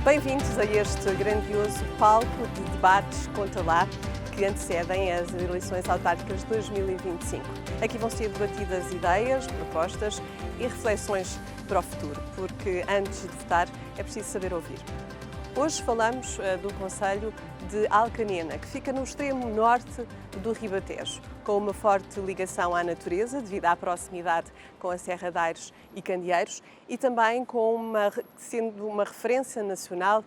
Bem-vindos a este grandioso palco de debates contra lá que antecedem as eleições autárquicas de 2025. Aqui vão ser debatidas ideias, propostas e reflexões para o futuro, porque antes de votar é preciso saber ouvir. Hoje falamos do concelho de Alcanena, que fica no extremo norte do Ribatejo, com uma forte ligação à natureza devido à proximidade com a Serra de Aires e Candeeiros e também sendo uma referência nacional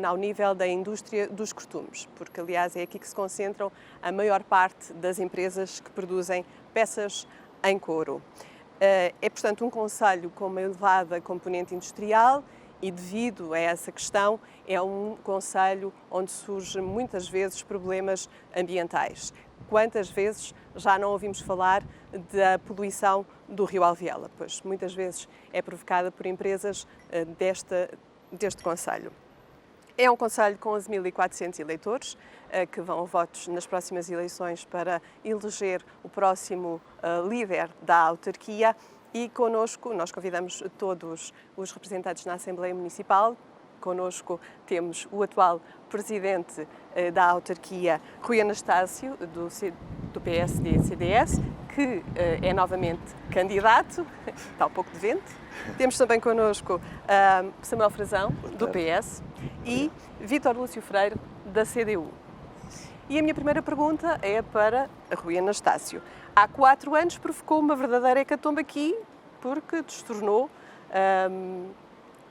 ao nível da indústria dos costumes, porque aliás é aqui que se concentram a maior parte das empresas que produzem peças em couro. É, portanto, um concelho com uma elevada componente industrial e, devido a essa questão, é um concelho onde surgem muitas vezes problemas ambientais. Quantas vezes já não ouvimos falar da poluição do rio Alviela? Pois muitas vezes é provocada por empresas deste concelho. É um concelho com 11.400 eleitores que vão a votos nas próximas eleições para eleger o próximo líder da autarquia. E connosco, nós convidamos todos os representantes na Assembleia Municipal. Connosco temos o atual presidente da autarquia, Rui Anastácio, do PSD-CDS, que é novamente candidato, está um pouco de vento. Temos também connosco Samuel Frazão, do PS, e Vítor Lúcio Freire, da CDU. E a minha primeira pergunta é para Rui Anastácio. Há 4 anos provocou uma verdadeira hecatombe aqui, porque destornou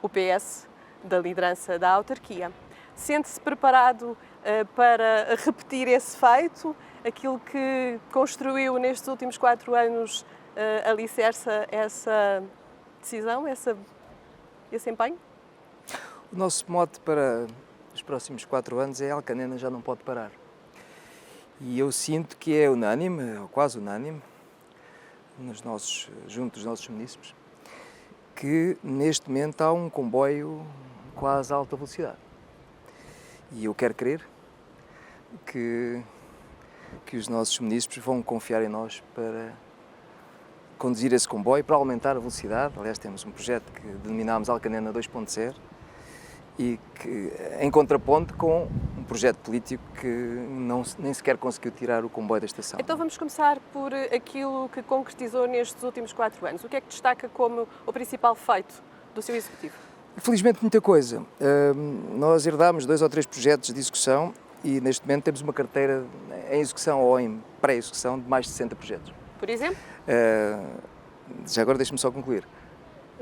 o PS da liderança da autarquia. Sente-se preparado para repetir esse feito, aquilo que construiu nestes últimos 4 anos alicerça essa decisão, esse empenho? O nosso mote para os próximos 4 anos é Alcanena já não pode parar. E eu sinto que é unânime, ou quase unânime, junto dos nossos munícipes, que neste momento há um comboio quase a alta velocidade. E eu quero crer que os nossos munícipes vão confiar em nós para conduzir esse comboio, para aumentar a velocidade. Aliás, temos um projeto que denominámos Alcanena 2.0 e que, em contraponto com um projeto político que nem sequer conseguiu tirar o comboio da estação. Então vamos começar por aquilo que concretizou nestes últimos 4 anos. O que é que destaca como o principal feito do seu Executivo? Felizmente muita coisa. Nós herdámos 2 ou 3 projetos de execução e neste momento temos uma carteira em execução ou em pré-execução de mais de 60 projetos. Por exemplo? Já agora deixe-me só concluir.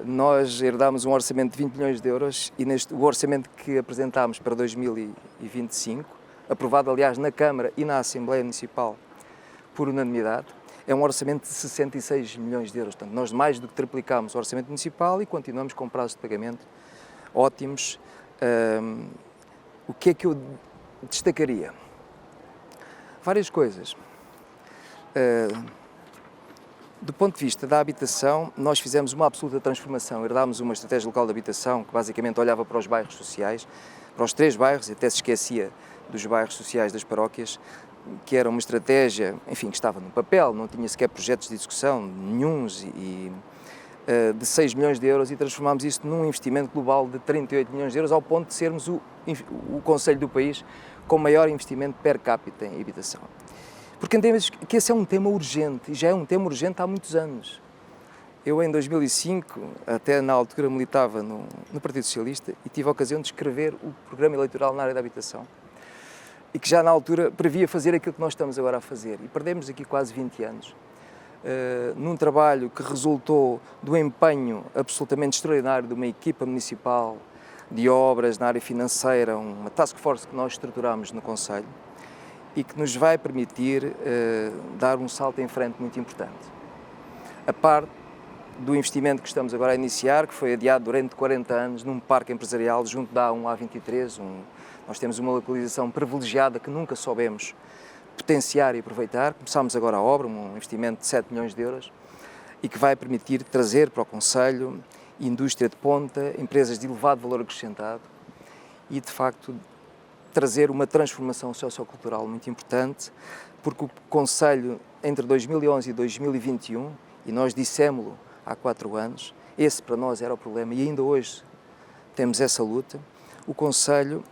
Nós herdámos um orçamento de 20 milhões de euros e o orçamento que apresentámos para 2025, aprovado aliás na Câmara e na Assembleia Municipal por unanimidade, é um orçamento de 66 milhões de euros. Portanto, nós mais do que triplicámos o orçamento municipal e continuamos com prazos de pagamento ótimos. O que é que eu destacaria? Várias coisas. Do ponto de vista da habitação, nós fizemos uma absoluta transformação. Herdámos uma estratégia local de habitação que basicamente olhava para os bairros sociais, para os 3 bairros, e até se esquecia dos bairros sociais das paróquias, que era uma estratégia, enfim, que estava no papel, não tinha sequer projetos de execução, nenhuns, de 6 milhões de euros, e transformámos isso num investimento global de 38 milhões de euros, ao ponto de sermos o concelho do país com maior investimento per capita em habitação. Porque entendemos que esse é um tema urgente, e já é um tema urgente há muitos anos. Eu, em 2005, até na altura militava no Partido Socialista e tive a ocasião de escrever o programa eleitoral na área da habitação e que já na altura previa fazer aquilo que nós estamos agora a fazer. E perdemos aqui quase 20 anos num trabalho que resultou do empenho absolutamente extraordinário de uma equipa municipal de obras na área financeira, uma task force que nós estruturámos no concelho, e que nos vai permitir dar um salto em frente muito importante. A par do investimento que estamos agora a iniciar, que foi adiado durante 40 anos num parque empresarial junto da A1-A23, nós temos uma localização privilegiada que nunca soubemos potenciar e aproveitar. Começámos agora a obra, um investimento de 7 milhões de euros, e que vai permitir trazer para o concelho indústria de ponta, empresas de elevado valor acrescentado e, de facto, trazer uma transformação sociocultural muito importante, porque o concelho, entre 2011 e 2021, e nós dissemos-lo há 4 anos, esse para nós era o problema e ainda hoje temos essa luta, o concelho,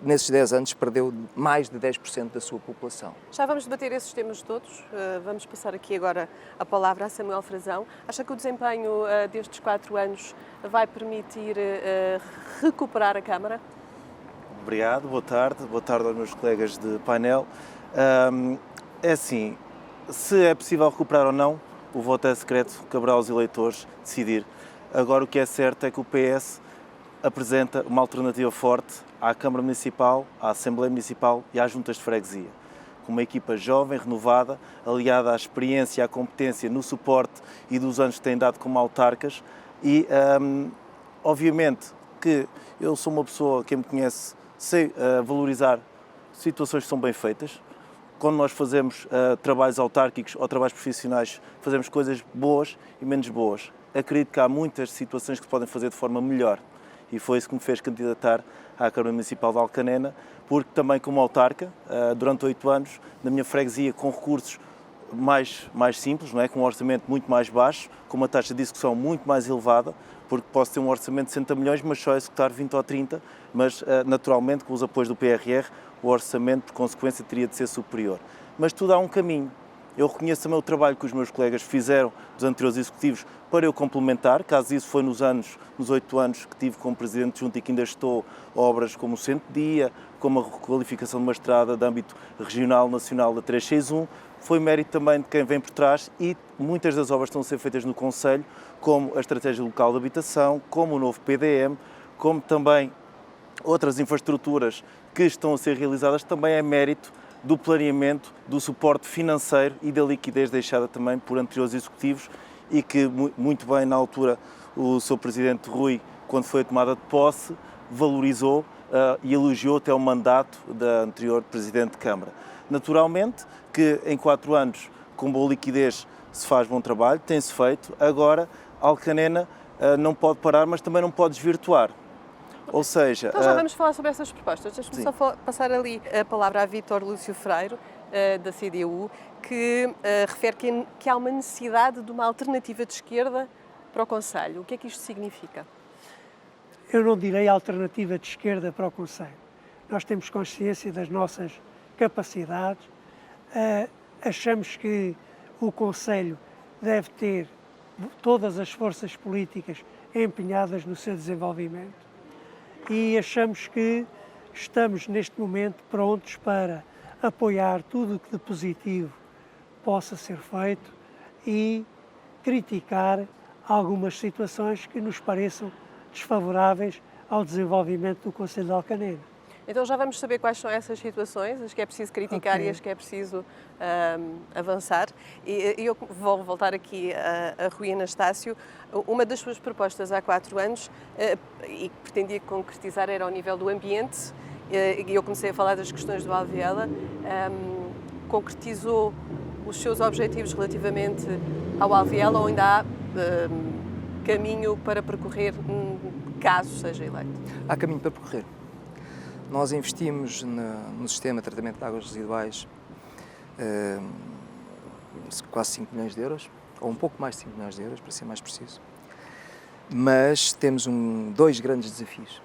nesses 10 anos, perdeu mais de 10% da sua população. Já vamos debater esses temas todos. Vamos passar aqui agora a palavra a Samuel Frazão. Acha que o desempenho destes 4 anos vai permitir recuperar a Câmara? Obrigado, boa tarde aos meus colegas de painel. É assim, se é possível recuperar ou não, o voto é secreto, caberá aos eleitores decidir. Agora o que é certo é que o PS apresenta uma alternativa forte à Câmara Municipal, à Assembleia Municipal e às Juntas de Freguesia. Com uma equipa jovem, renovada, aliada à experiência e à competência no suporte e dos anos que têm dado como autarcas e, obviamente, que eu sou uma pessoa, quem me conhece, sei valorizar situações que são bem feitas. Quando nós fazemos trabalhos autárquicos ou trabalhos profissionais, fazemos coisas boas e menos boas. Acredito que há muitas situações que se podem fazer de forma melhor. E foi isso que me fez candidatar à Câmara Municipal de Alcanena, porque também como autarca, durante 8 anos, na minha freguesia, com recursos mais simples, não é? Com um orçamento muito mais baixo, com uma taxa de execução muito mais elevada, porque posso ter um orçamento de 60 milhões, mas só executar 20 ou 30, mas naturalmente com os apoios do PRR, o orçamento, por consequência, teria de ser superior. Mas tudo há um caminho. Eu reconheço também o trabalho que os meus colegas fizeram dos anteriores executivos para eu complementar, caso isso foi nos 8 anos que tive como Presidente de Junta e que ainda estou, obras como o Centro-Dia, como a requalificação de uma estrada de âmbito regional, nacional da 361, foi mérito também de quem vem por trás e muitas das obras estão a ser feitas no Concelho, como a Estratégia Local de Habitação, como o novo PDM, como também outras infraestruturas que estão a ser realizadas, também é mérito do planeamento, do suporte financeiro e da liquidez deixada também por anteriores executivos e que muito bem na altura o Sr. Presidente Rui, quando foi a tomada de posse, valorizou e elogiou até o mandato da anterior Presidente de Câmara. Naturalmente que em 4 anos com boa liquidez se faz bom trabalho, tem-se feito, agora Alcanena não pode parar, mas também não pode desvirtuar. Ou seja... Então já vamos falar sobre essas propostas. Deixe-me só passar ali a palavra a Vítor Lúcio Freire, da CDU, que refere que há uma necessidade de uma alternativa de esquerda para o Concelho. O que é que isto significa? Eu não direi alternativa de esquerda para o Concelho. Nós temos consciência das nossas capacidades, achamos que o Concelho deve ter todas as forças políticas empenhadas no seu desenvolvimento e achamos que estamos neste momento prontos para apoiar tudo o que de positivo possa ser feito e criticar algumas situações que nos pareçam desfavoráveis ao desenvolvimento do Concelho de Alcanena. Então já vamos saber quais são essas situações, as que é preciso criticar e as que é preciso avançar. E eu vou voltar aqui a Rui Anastácio. Uma das suas propostas há 4 anos e que pretendia concretizar era ao nível do ambiente. E eu comecei a falar das questões do Alviela. Concretizou os seus objetivos relativamente ao Alviela ou ainda há caminho para percorrer caso seja eleito? Há caminho para percorrer. Nós investimos no sistema de tratamento de águas residuais quase 5 milhões de euros, ou um pouco mais de 5 milhões de euros, para ser mais preciso. Mas temos 2 grandes desafios.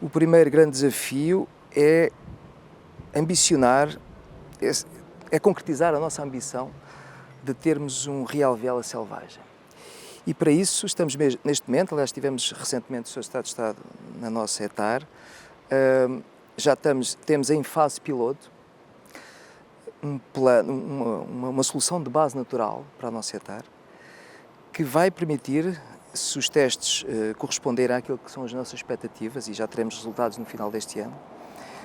O primeiro grande desafio é ambicionar, é concretizar a nossa ambição de termos um Rialviela selvagem. E para isso estamos mesmo, neste momento, aliás tive recentemente o Sr. Secretário de Estado na nossa ETAR, temos em fase piloto uma solução de base natural para a nossa ETAR que vai permitir, se os testes corresponderem àquilo que são as nossas expectativas, e já teremos resultados no final deste ano,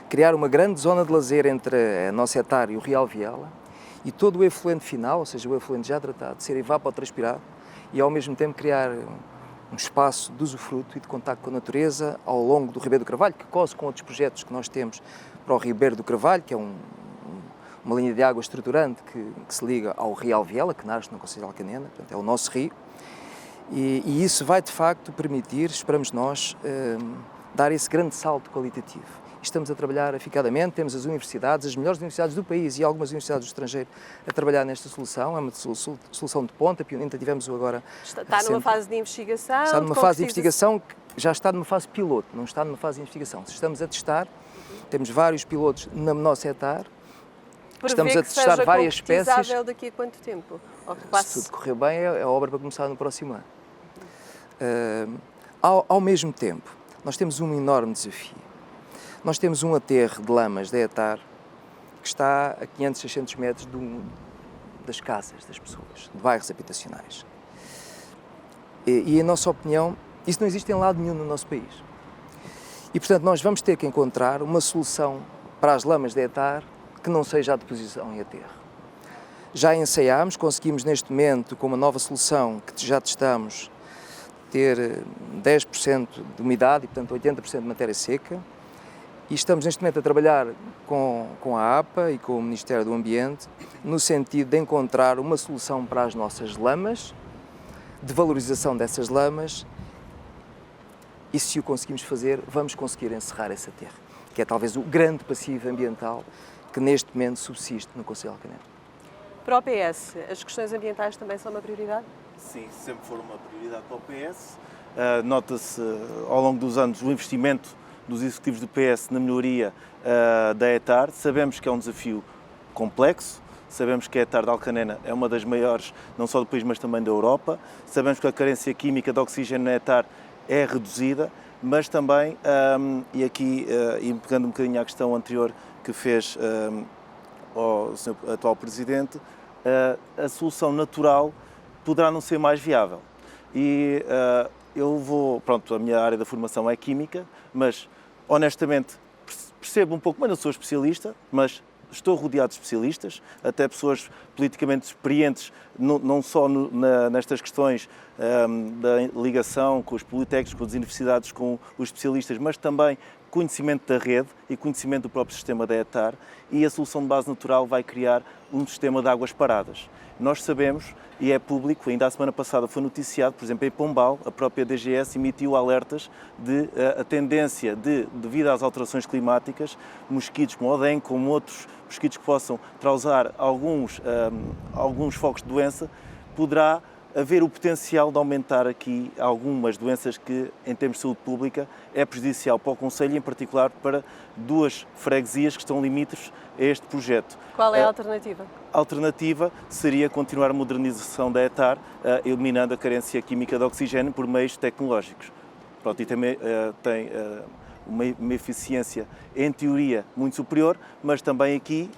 criar uma grande zona de lazer entre a nossa ETAR e o Rialviela e todo o efluente final, ou seja, o efluente já tratado, ser evapotranspirado e ao mesmo tempo criar um espaço de usufruto e de contacto com a natureza ao longo do Ribeiro do Carvalho, que cose com outros projetos que nós temos para o Ribeiro do Carvalho, que é uma linha de água estruturante que se liga ao Rio Alviela, que nasce no Concelho de Alcanena, portanto é o nosso rio, e isso vai de facto permitir, esperamos nós, dar esse grande salto qualitativo. Estamos a trabalhar aficadamente, temos as universidades, as melhores universidades do país e algumas universidades do estrangeiro a trabalhar nesta solução, é uma solução de ponta, ainda tivemos agora... Está numa fase de investigação? Está numa fase de investigação já está numa fase piloto, não está numa fase de investigação. Estamos a testar, temos vários pilotos na nossa hectare, estamos a testar várias espécies. Concretizável daqui a quanto tempo? Se tudo correr bem, é a obra para começar no próximo ano. Ao mesmo tempo, nós temos um enorme desafio. Nós temos um aterro de lamas da hectare que está a 500, 600 metros das casas das pessoas, de bairros habitacionais. E, em nossa opinião, isso não existe em lado nenhum no nosso país. E, portanto, nós vamos ter que encontrar uma solução para as lamas de hectare que não seja a deposição em aterro. Já ensaiámos, conseguimos neste momento, com uma nova solução que já testamos, ter 10% de umidade e, portanto, 80% de matéria seca. E estamos neste momento a trabalhar com a APA e com o Ministério do Ambiente no sentido de encontrar uma solução para as nossas lamas, de valorização dessas lamas, e se o conseguimos fazer, vamos conseguir encerrar esse aterro, que é talvez o grande passivo ambiental que neste momento subsiste no Concelho de Alcanena. Para o PS, as questões ambientais também são uma prioridade? Sim, sempre foram uma prioridade para o PS. Nota-se ao longo dos anos o investimento dos executivos do PS na melhoria da hectare. Sabemos que é um desafio complexo, sabemos que a hectare de Alcanena é uma das maiores, não só do país, mas também da Europa. Sabemos que a carência química de oxigênio na hectare é reduzida, mas também, e aqui, e pegando um bocadinho à questão anterior que fez ao Sr. atual Presidente, a solução natural poderá não ser mais viável. E a minha área da formação é química, mas honestamente percebo um pouco, mas não sou especialista, mas estou rodeado de especialistas, até pessoas politicamente experientes, não só nestas questões da ligação com os politécnicos, com as universidades, com os especialistas, mas também conhecimento da rede e conhecimento do próprio sistema da hectare, e a solução de base natural vai criar um sistema de águas paradas. Nós sabemos, e é público, ainda a semana passada foi noticiado, por exemplo, em Pombal, a própria DGS emitiu alertas de a tendência devido às alterações climáticas, mosquitos como o dengue, como outros mosquitos que possam causar alguns focos de doença, poderá haver o potencial de aumentar aqui algumas doenças que, em termos de saúde pública, é prejudicial para o Concelho, em particular para duas freguesias que estão limítrofes a este projeto. Qual é a alternativa? A alternativa seria continuar a modernização da hectare, eliminando a carência química de oxigênio por meios tecnológicos. Pronto, e também tem uma eficiência, em teoria, muito superior, mas também aqui,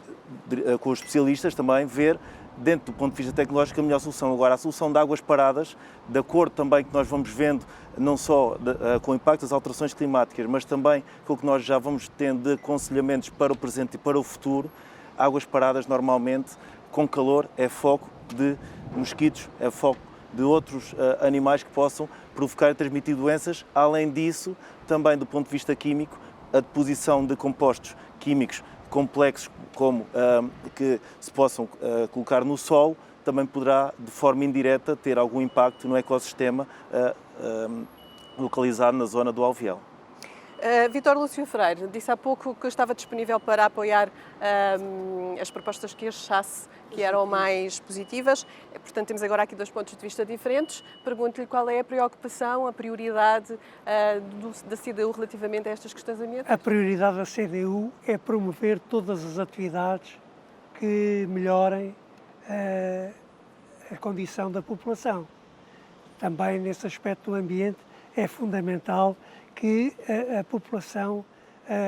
com os especialistas, também ver, dentro do ponto de vista tecnológico, a melhor solução. Agora, a solução de águas paradas, de acordo também que nós vamos vendo, não só com o impacto das alterações climáticas, mas também com o que nós já vamos tendo de aconselhamentos para o presente e para o futuro, águas paradas, normalmente, com calor, é foco de mosquitos, é foco de outros animais que possam provocar e transmitir doenças. Além disso, também do ponto de vista químico, a deposição de compostos químicos complexos como que se possam colocar no solo, também poderá, de forma indireta, ter algum impacto no ecossistema localizado na zona do Alvião. Vítor Lúcio Freire disse há pouco que estava disponível para apoiar as propostas que achasse que eram mais positivas. Portanto, temos agora aqui dois pontos de vista diferentes. Pergunto-lhe qual é a preocupação, a prioridade da CDU relativamente a estas questões ambientais. A prioridade da CDU é promover todas as atividades que melhorem a condição da população. Também nesse aspecto do ambiente é fundamental que a população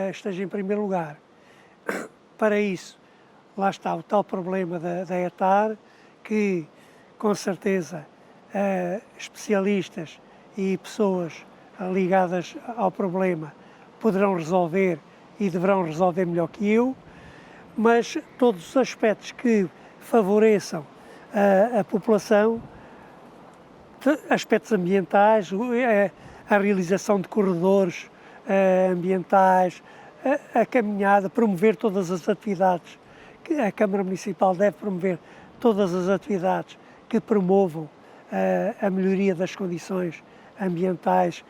esteja em primeiro lugar. Para isso, lá está o tal problema da hectare, que com certeza especialistas e pessoas ligadas ao problema poderão resolver e deverão resolver melhor que eu, mas todos os aspectos que favoreçam a população, aspectos ambientais, a realização de corredores ambientais, a caminhada, promover todas as atividades, que a Câmara Municipal deve promover todas as atividades que promovam a melhoria das condições ambientais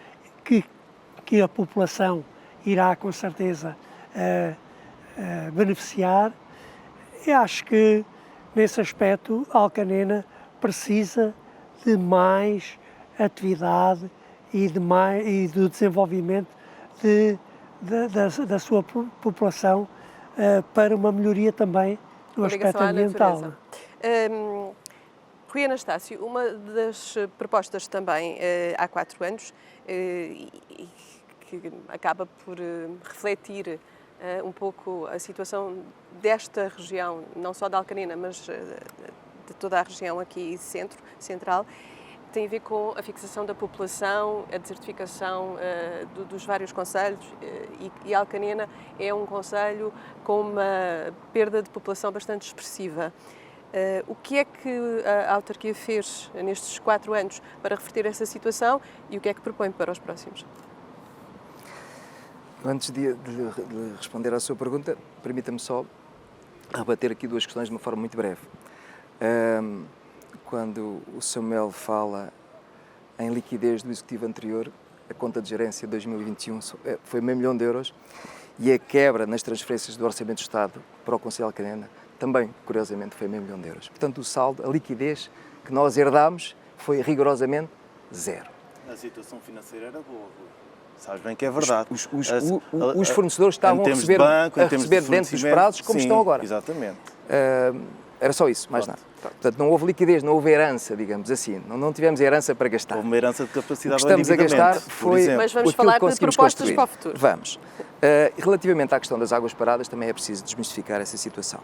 que a população irá com certeza beneficiar. E acho que nesse aspecto Alcanena precisa de mais atividade e do desenvolvimento da sua população para uma melhoria também no aspecto ambiental. Rui Anastácio, uma das propostas também há 4 anos que acaba por refletir um pouco a situação desta região, não só da Alcanena, mas de toda a região aqui central, tem a ver com a fixação da população, a desertificação dos vários concelhos e Alcanena é um concelho com uma perda de população bastante expressiva. O que é que a autarquia fez nestes 4 anos para reverter essa situação e o que é que propõe para os próximos? Antes de responder à sua pergunta, permita-me só rebater aqui 2 questões de uma forma muito breve. Quando o Samuel fala em liquidez do executivo anterior, a conta de gerência de 2021 foi meio milhão de euros e a quebra nas transferências do Orçamento do Estado para o Concelho de Alcanena também, curiosamente, foi meio milhão de euros. Portanto, o saldo, a liquidez que nós herdámos foi rigorosamente 0. A situação financeira era boa, sabes bem que é verdade. Os fornecedores estavam a receber, dentro dos prazos como estão agora. Exatamente. Era só isso, mais nada. Portanto, não houve liquidez, não houve herança, digamos assim. Não tivemos herança para gastar. Houve uma herança de capacidade de endividamento. O que estamos a gastar foi Mas vamos falar de propostas para o futuro. Vamos. Relativamente à questão das águas paradas, também é preciso desmistificar essa situação.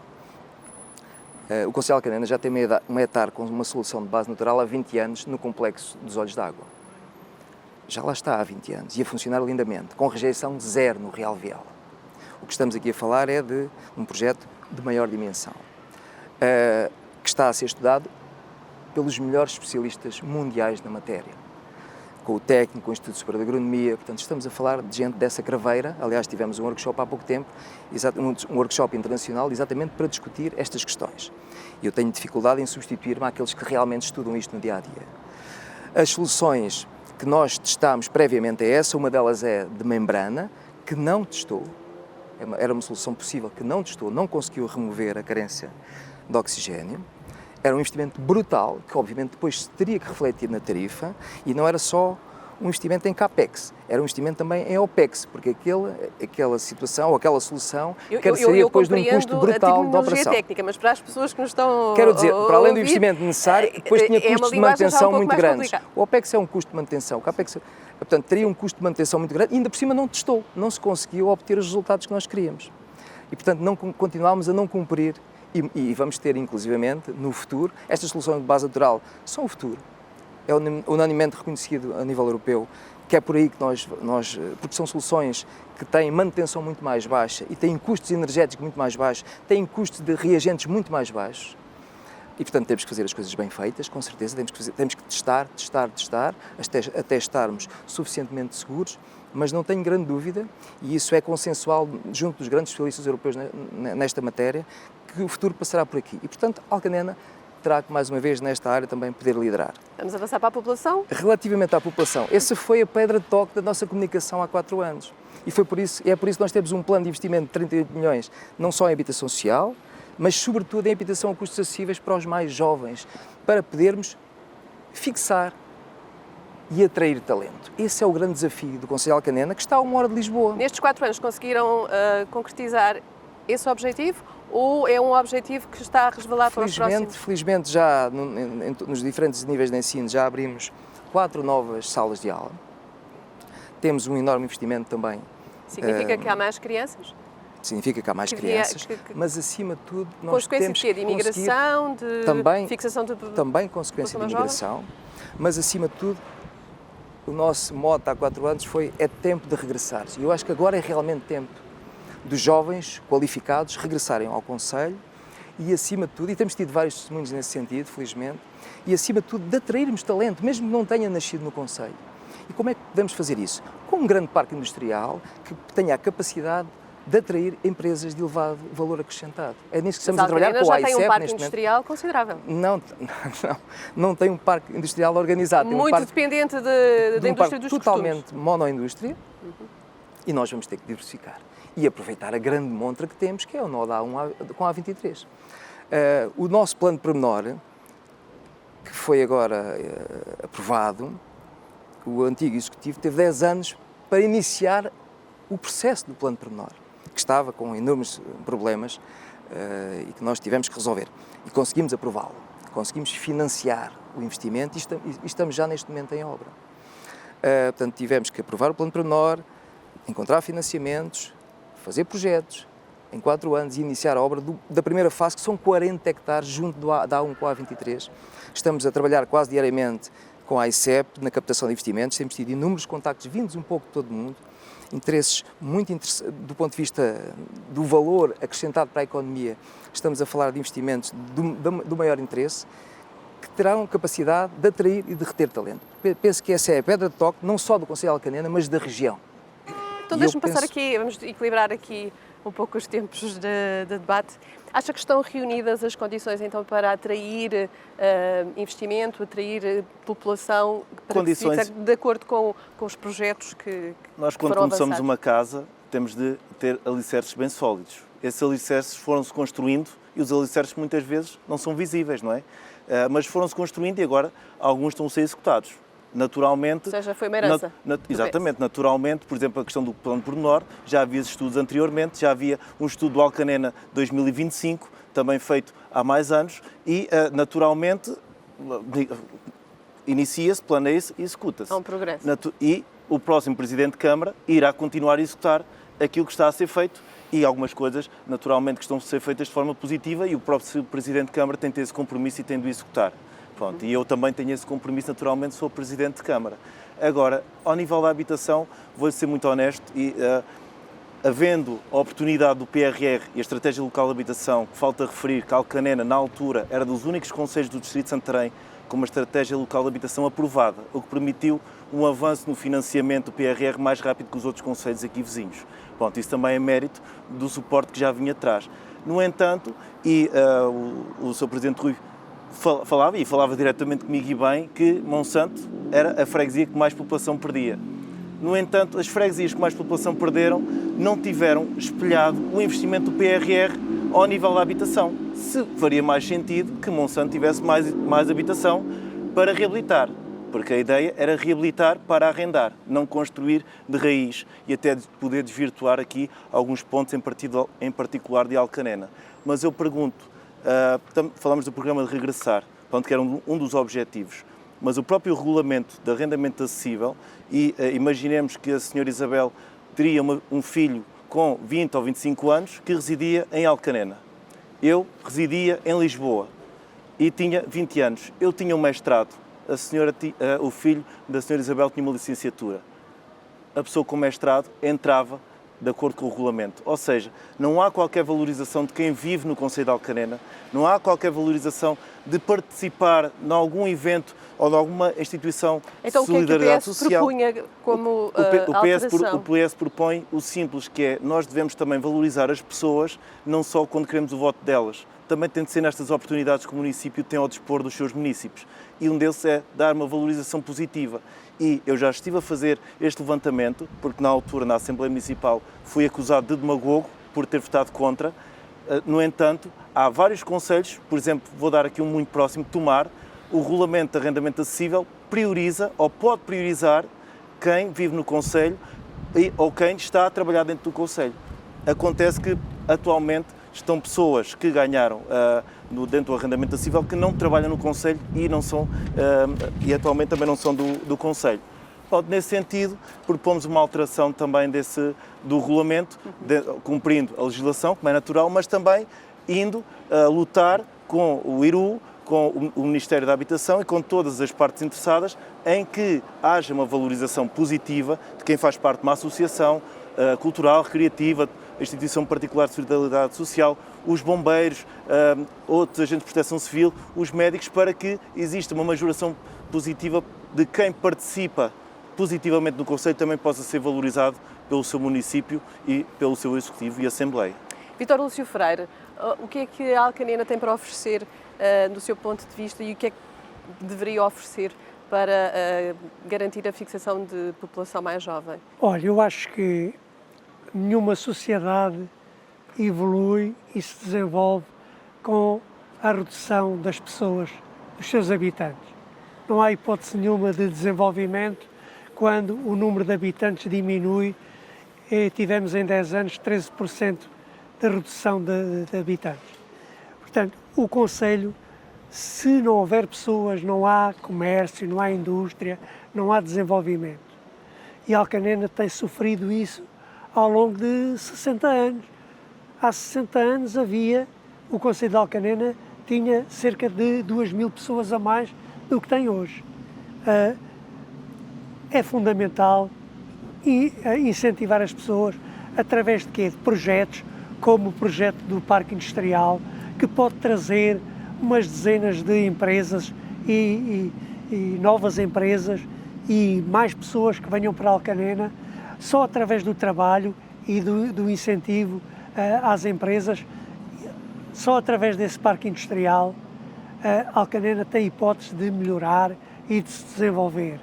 O Concelho de Alcanena já tem uma hectare com uma solução de base natural há 20 anos no complexo dos Olhos d'Água. Já lá está há 20 anos e a funcionar lindamente, com rejeição 0 no Real Viela. O que estamos aqui a falar é de um projeto de maior dimensão, que está a ser estudado pelos melhores especialistas mundiais na matéria, com o técnico, com o Instituto Superior de Agronomia. Portanto, estamos a falar de gente dessa craveira. Aliás, tivemos um workshop há pouco tempo, um workshop internacional, exatamente para discutir estas questões. E eu tenho dificuldade em substituir-me àqueles que realmente estudam isto no dia-a-dia. As soluções que nós testámos previamente a essa, uma delas é de membrana, que não testou, era uma solução possível que não testou, não conseguiu remover a carência de oxigênio. Era um investimento brutal, que obviamente depois teria que refletir na tarifa, e não era só um investimento em CAPEX, era um investimento também em OPEX, porque aquela situação ou aquela solução careceria depois de um custo brutal de operação. Técnica, mas para as pessoas que nos estão Quero dizer, para além do investimento necessário, depois tinha custos de manutenção muito grandes. O OPEX é um custo de manutenção, o CAPEX, portanto, teria um custo de manutenção muito grande e ainda por cima não testou, não se conseguiu obter os resultados que nós queríamos. E, portanto, continuámos a não cumprir. E vamos ter, inclusivamente, no futuro, estas soluções de base natural são o futuro. É unanimemente reconhecido a nível europeu que é por aí que porque são soluções que têm manutenção muito mais baixa e têm custos energéticos muito mais baixos, têm custos de reagentes muito mais baixos. E, portanto, temos que fazer as coisas bem feitas, com certeza, temos que testar, até estarmos suficientemente seguros, mas não tenho grande dúvida, e isso é consensual junto dos grandes especialistas europeus nesta matéria, que o futuro passará por aqui. E, portanto, Alcanena terá que, mais uma vez, nesta área também poder liderar. Vamos avançar para a população? Relativamente à população, essa foi a pedra de toque da nossa comunicação há 4 anos. E é por isso que nós temos um plano de investimento de 38 milhões, não só em habitação social, mas sobretudo em habitação a custos acessíveis para os mais jovens, para podermos fixar e atrair talento. Esse é o grande desafio do Concelho de Alcanena, que está a 1 hora de Lisboa. Nestes 4 anos conseguiram concretizar esse objetivo ou é um objetivo que está a resvalar para os próximos? Felizmente já nos diferentes níveis de ensino já abrimos 4 novas salas de aula. Temos um enorme investimento também. Significa que há mais crianças? Significa que há mais crianças, mas acima de tudo nós temos que de imigração, de fixação de também consequência de imigração, mas acima de tudo o nosso mote há 4 anos é tempo de regressar. E eu acho que agora é realmente tempo dos jovens qualificados regressarem ao Concelho e acima de tudo, e temos tido vários testemunhos nesse sentido, felizmente, e acima de tudo de atrairmos talento, mesmo que não tenha nascido no Concelho. E como é que podemos fazer isso? Com um grande parque industrial que tenha a capacidade de atrair empresas de elevado valor acrescentado. É nisso que estamos a trabalhar com o AICEP. Já tem um parque industrial considerável. Não tem um parque industrial organizado. Muito dependente da indústria dos totalmente monoindústria, e nós vamos ter que diversificar. E aproveitar a grande montra que temos, que é o nó da A1 com a A23. O nosso plano de pormenor, que foi agora aprovado, o antigo Executivo teve 10 anos para iniciar o processo do plano pormenor, que estava com enormes problemas e que nós tivemos que resolver. E conseguimos aprová-lo, conseguimos financiar o investimento e estamos já neste momento em obra. Portanto, tivemos que aprovar o plano pormenor, encontrar financiamentos, fazer projetos em 4 anos e iniciar a obra da primeira fase, que são 40 hectares junto da A1 com a A23. Estamos a trabalhar quase diariamente com a ICEP na captação de investimentos, temos tido inúmeros contactos vindos um pouco de todo o mundo, interesses muito interessantes do ponto de vista do valor acrescentado para a economia. Estamos a falar de investimentos do maior interesse, que terão capacidade de atrair e de reter talento. Penso que essa é a pedra de toque, não só do Concelho de Alcanena, mas da região. Então deixe-me passar aqui, vamos equilibrar aqui um pouco os tempos de debate. Acha que estão reunidas as condições então para atrair investimento, atrair população Condições... de acordo com os projetos que Nós, quando foram começamos avançados? uma casa, temos de ter alicerces bem sólidos. Esses alicerces foram-se construindo e os alicerces muitas vezes não são visíveis, não é? Mas foram-se construindo e agora alguns estão a ser executados. Naturalmente... Ou seja, foi uma herança. Exatamente, naturalmente, por exemplo, a questão do plano pormenor, já havia estudos anteriormente, já havia um estudo do Alcanena 2025, também feito há mais anos, e naturalmente inicia-se, planeia-se e executa-se. Há um progresso. E o próximo Presidente de Câmara irá continuar a executar aquilo que está a ser feito e algumas coisas, naturalmente, que estão a ser feitas de forma positiva e o próprio Presidente de Câmara tem de ter esse compromisso e tem de o executar. Pronto, e eu também tenho esse compromisso, naturalmente, sou Presidente de Câmara. Agora, ao nível da habitação, vou ser muito honesto e, havendo a oportunidade do PRR e a Estratégia Local de Habitação, que falta referir que Alcanena, na altura, era dos únicos concelhos do Distrito de Santarém com uma Estratégia Local de Habitação aprovada, o que permitiu um avanço no financiamento do PRR mais rápido que os outros concelhos aqui vizinhos. Pronto, isso também é mérito do suporte que já vinha atrás. No entanto, o Sr. Presidente Rui falava diretamente comigo e bem, que Monsanto era a freguesia que mais população perdia. No entanto, as freguesias que mais população perderam não tiveram espelhado o investimento do PRR ao nível da habitação. Se faria mais sentido que Monsanto tivesse mais habitação para reabilitar, porque a ideia era reabilitar para arrendar, não construir de raiz e até poder desvirtuar aqui alguns pontos, em particular de Alcanena. Mas eu pergunto, falamos do programa de regressar, pronto, que era um dos objetivos, mas o próprio regulamento de arrendamento acessível, e imaginemos que a senhora Isabel teria um filho com 20 ou 25 anos que residia em Alcanena. Eu residia em Lisboa e tinha 20 anos. Eu tinha um mestrado, o filho da senhora Isabel tinha uma licenciatura. A pessoa com mestrado entrava de acordo com o regulamento. Ou seja, não há qualquer valorização de quem vive no concelho de Alcanena, não há qualquer valorização de participar em algum evento ou de alguma instituição de solidariedade social. Então o que é que o PS propunha como alteração? O PS propõe o simples, que é nós devemos também valorizar as pessoas, não só quando queremos o voto delas, também tem de ser nestas oportunidades que o município tem ao dispor dos seus municípios. E um deles é dar uma valorização positiva. E eu já estive a fazer este levantamento, porque na altura, na Assembleia Municipal, fui acusado de demagogo por ter votado contra. No entanto, há vários concelhos, por exemplo, vou dar aqui um muito próximo, Tomar, o regulamento de arrendamento acessível prioriza, ou pode priorizar, quem vive no concelho ou quem está a trabalhar dentro do concelho. Acontece que, atualmente, estão pessoas que ganharam dentro do arrendamento acessível que não trabalham no concelho e não são e atualmente também não são do concelho. Nesse sentido, propomos uma alteração também do regulamento, cumprindo a legislação, como é natural, mas também indo lutar com o IRU, com o Ministério da Habitação e com todas as partes interessadas em que haja uma valorização positiva de quem faz parte de uma associação cultural, recreativa, instituição particular de solidariedade social, os bombeiros, outros agentes de proteção civil, os médicos, para que exista uma majoração positiva de quem participa positivamente no Conselho também possa ser valorizado pelo seu município e pelo seu Executivo e Assembleia. Vítor Lúcio Freire, o que é que a Alcanena tem para oferecer do seu ponto de vista e o que é que deveria oferecer para garantir a fixação de população mais jovem? Olha, eu acho que nenhuma sociedade evolui e se desenvolve com a redução das pessoas, dos seus habitantes. Não há hipótese nenhuma de desenvolvimento quando o número de habitantes diminui, tivemos em 10 anos 13% de redução de habitantes. Portanto, o concelho, se não houver pessoas, não há comércio, não há indústria, não há desenvolvimento. E Alcanena tem sofrido isso ao longo de 60 anos. Há 60 anos o concelho de Alcanena tinha cerca de 2.000 pessoas a mais do que tem hoje. É fundamental incentivar as pessoas através de quê? De projetos, como o projeto do Parque Industrial, que pode trazer umas dezenas de empresas e novas empresas e mais pessoas que venham para Alcanena, só através do trabalho e do incentivo às empresas, só através desse parque industrial, Alcanena tem hipótese de melhorar e de se desenvolver.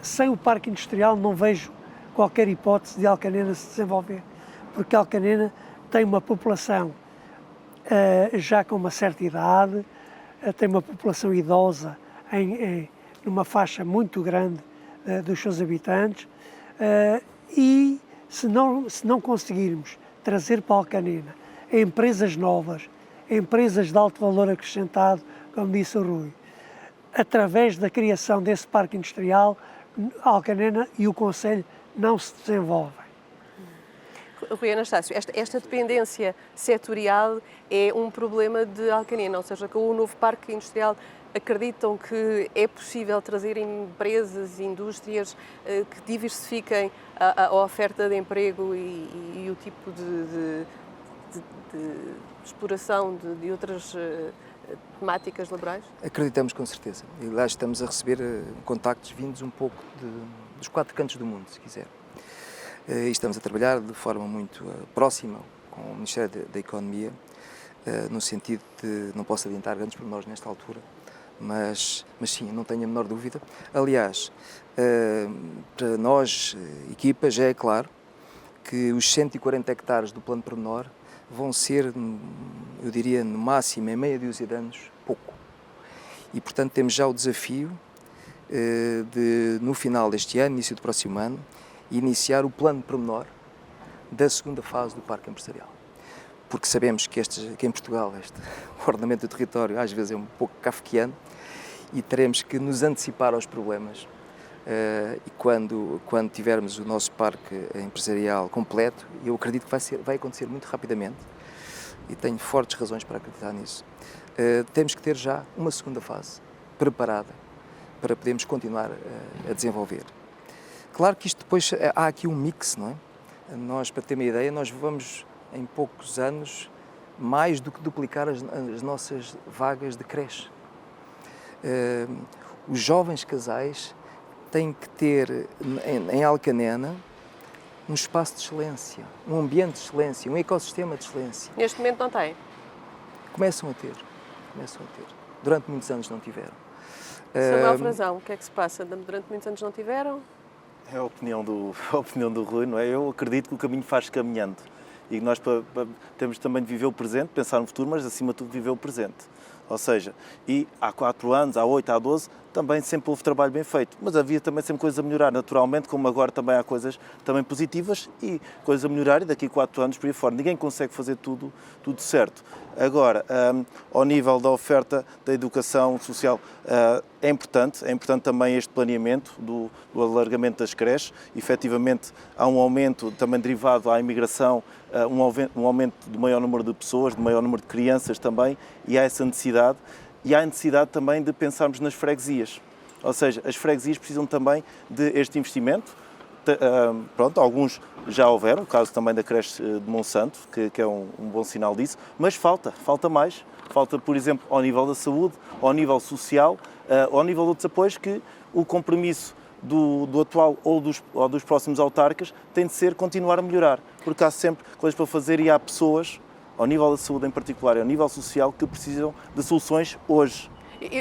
Sem o parque industrial não vejo qualquer hipótese de Alcanena se desenvolver, porque Alcanena tem uma população já com uma certa idade, tem uma população idosa numa faixa muito grande dos seus habitantes, e se não conseguirmos trazer para Alcanena empresas novas, empresas de alto valor acrescentado, como disse o Rui, através da criação desse parque industrial, Alcanena e o concelho não se desenvolvem. Rui Anastácio, esta dependência setorial é um problema de Alcanena, ou seja, com o novo parque industrial acreditam que é possível trazer empresas e indústrias que diversifiquem a oferta de emprego e o tipo de exploração de outras temáticas laborais? Acreditamos com certeza. E lá estamos a receber contactos vindos um pouco dos 4 cantos do mundo, se quiser. E estamos a trabalhar de forma muito próxima com o Ministério da Economia, no sentido de, não posso adiantar grandes pormenores nesta altura, mas sim, não tenho a menor dúvida. Aliás, para nós, equipa, já é claro que os 140 hectares do plano pormenor vão ser, eu diria, no máximo, em meia dúzia de anos, pouco. E, portanto, temos já o desafio de, no final deste ano, início do próximo ano, iniciar o plano pormenor da segunda fase do Parque Empresarial. Porque sabemos que em Portugal o ordenamento do território às vezes é um pouco kafkiano e teremos que nos antecipar aos problemas. E quando tivermos o nosso parque empresarial completo, eu acredito que vai acontecer muito rapidamente e tenho fortes razões para acreditar nisso, temos que ter já uma segunda fase preparada para podermos continuar a desenvolver. Claro que isto depois, há aqui um mix, não é? Nós, para ter uma ideia, nós vamos em poucos anos mais do que duplicar as nossas vagas de creche. Os jovens casais têm que ter em Alcanena um espaço de excelência, um ambiente de excelência, um ecossistema de excelência. Neste momento não tem? Começam a ter. Durante muitos anos não tiveram. Samuel Frazão, o que é que se passa? Durante muitos anos não tiveram? É a opinião do Rui, não é? Eu acredito que o caminho faz caminhando e nós temos também de viver o presente, pensar no futuro, mas acima de tudo viver o presente. Ou seja, e há 4 anos, há 8, há 12, também sempre houve trabalho bem feito, mas havia também sempre coisas a melhorar, naturalmente, como agora também há coisas também positivas e coisas a melhorar e daqui a 4 anos por aí fora. Ninguém consegue fazer tudo certo. Agora, ao nível da oferta da educação social, é importante também este planeamento do alargamento das creches. Efetivamente, há um aumento também derivado à imigração, um aumento do maior número de pessoas, do maior número de crianças também, e há essa necessidade. E há a necessidade também de pensarmos nas freguesias. Ou seja, as freguesias precisam também de este investimento. Pronto, alguns já houveram, o caso também da creche de Monsanto, que é um bom sinal disso, mas falta mais. Falta, por exemplo, ao nível da saúde, ao nível social, ao nível de outros apoios, que o compromisso do atual ou dos próximos autarcas tem de ser continuar a melhorar, porque há sempre coisas para fazer e há pessoas, ao nível da saúde em particular e ao nível social, que precisam de soluções hoje.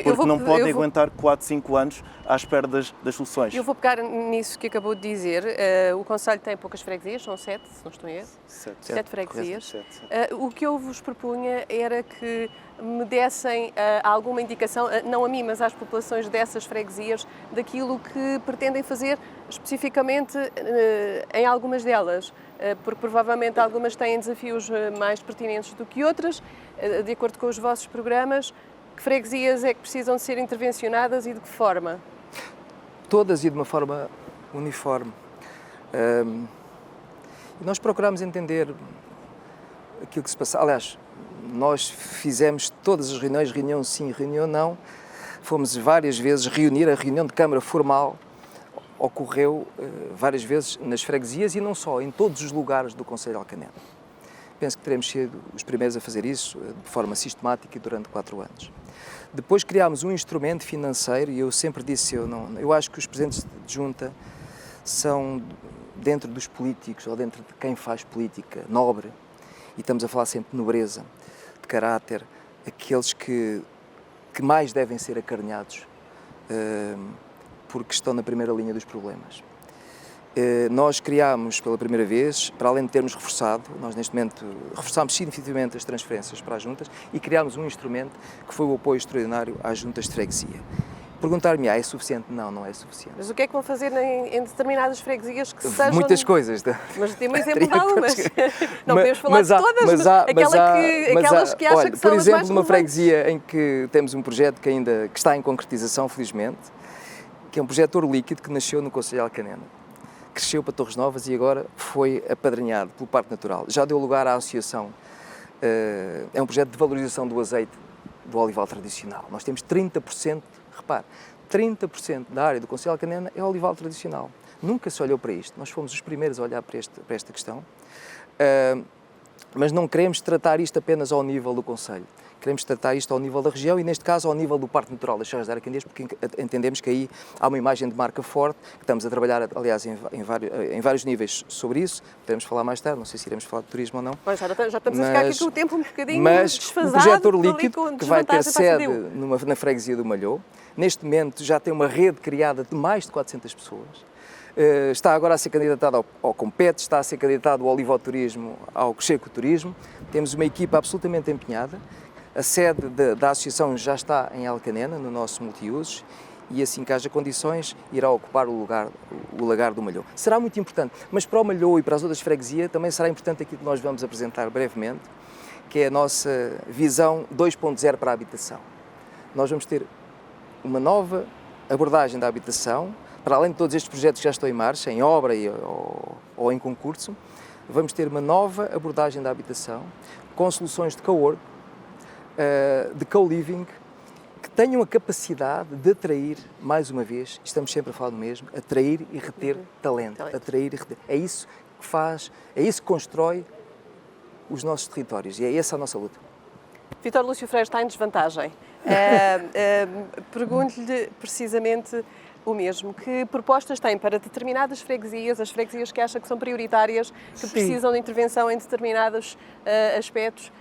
Porque não podem aguentar 4, 5 anos à espera das soluções. Eu vou pegar nisso que acabou de dizer. O Conselho tem poucas freguesias, são 7, se não estou em erro. 7 freguesias. O que eu vos propunha era que me dessem alguma indicação, não a mim, mas às populações dessas freguesias, daquilo que pretendem fazer especificamente em algumas delas, porque provavelmente algumas têm desafios mais pertinentes do que outras, de acordo com os vossos programas. Que freguesias é que precisam de ser intervencionadas e de que forma? Todas e de uma forma uniforme. Nós procuramos entender aquilo que se passa. Aliás, nós fizemos todas as reuniões, reunião sim, reunião não. Fomos várias vezes reunir, a reunião de Câmara formal ocorreu várias vezes nas freguesias e não só, em todos os lugares do Concelho de Alcanena. Penso que teremos sido os primeiros a fazer isso de forma sistemática e durante 4 anos. Depois criámos um instrumento financeiro e eu sempre disse, eu acho que os presidentes de junta são, dentro dos políticos ou dentro de quem faz política, nobre, e estamos a falar sempre de nobreza, de caráter, aqueles que mais devem ser acarinhados porque estão na primeira linha dos problemas. Nós criámos pela primeira vez, para além de termos reforçado, nós neste momento reforçámos significativamente as transferências para as juntas e criámos um instrumento que foi o apoio extraordinário às juntas de freguesia. Perguntar-me, é suficiente? Não, não é suficiente. Mas o que é que vão fazer em determinadas freguesias que sejam... Muitas coisas. Mas tem um exemplo de algumas. Não podemos falar de todas, mas aquelas que acham que são as mais relevantes. Por exemplo, numa freguesia em que temos um projeto que está em concretização, felizmente, que é um projeto ouro líquido que nasceu no Concelho de Alcanena. Cresceu para Torres Novas e agora foi apadrinhado pelo Parque Natural. Já deu lugar à associação. É um projeto de valorização do azeite do olival tradicional. Nós temos 30%, repare, 30% da área do Concelho de Alcanena é olival tradicional. Nunca se olhou para isto. Nós fomos os primeiros a olhar para esta questão. Mas não queremos tratar isto apenas ao nível do Concelho. Queremos tratar isto ao nível da região e, neste caso, ao nível do Parque Natural das Serras da Aracandês, porque entendemos que aí há uma imagem de marca forte, que estamos a trabalhar, aliás, em vários níveis sobre isso. Podemos falar mais tarde, não sei se iremos falar de turismo ou não. Pois, já estamos a ficar aqui com o tempo um bocadinho desfasado. Mas o projeto Ouro Líquido, que vai ter sede na freguesia do Malhou, neste momento já tem uma rede criada de mais de 400 pessoas. Está agora a ser candidatado ao Compete, está a ser candidatado ao olivoturismo, ao Cocheco-turismo. Temos uma equipa absolutamente empenhada. A sede da associação já está em Alcanena, no nosso multiusos, e assim que haja condições, irá ocupar o lagar do Malhou. Será muito importante, mas para o Malhou e para as outras freguesias também será importante aquilo que nós vamos apresentar brevemente, que é a nossa visão 2.0 para a habitação. Nós vamos ter uma nova abordagem da habitação, para além de todos estes projetos que já estão em marcha, em obra ou em concurso, vamos ter uma nova abordagem da habitação, com soluções de cowork, de co-living, que tenham a capacidade de atrair, mais uma vez, estamos sempre a falar do mesmo, atrair e reter talento. Atrair e reter. É isso que faz, é isso que constrói os nossos territórios e é essa a nossa luta. Vítor Lúcio Freire está em desvantagem. Pergunto-lhe precisamente o mesmo. Que propostas tem para determinadas freguesias, as freguesias que acha que são prioritárias, que precisam de intervenção em determinados aspectos?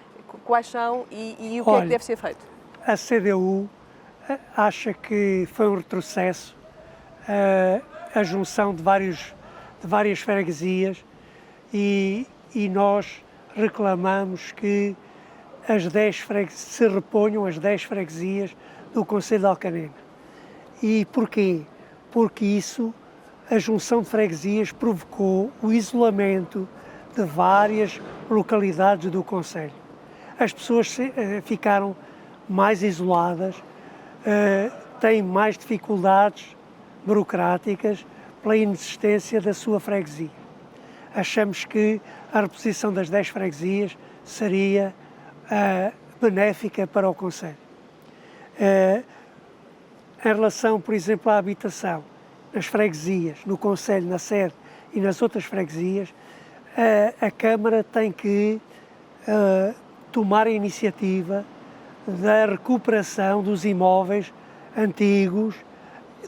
Quais são e o que é que deve ser feito? A CDU acha que foi um retrocesso a junção de várias freguesias e nós reclamamos que se reponham as 10 freguesias do Concelho de Alcanena. E porquê? Porque a junção de freguesias provocou o isolamento de várias localidades do Concelho. As pessoas ficaram mais isoladas, têm mais dificuldades burocráticas pela inexistência da sua freguesia. Achamos que a reposição das 10 freguesias seria benéfica para o Concelho. Em relação, por exemplo, à habitação, nas freguesias, no Concelho, na sede e nas outras freguesias, a Câmara tem que tomar a iniciativa da recuperação dos imóveis antigos,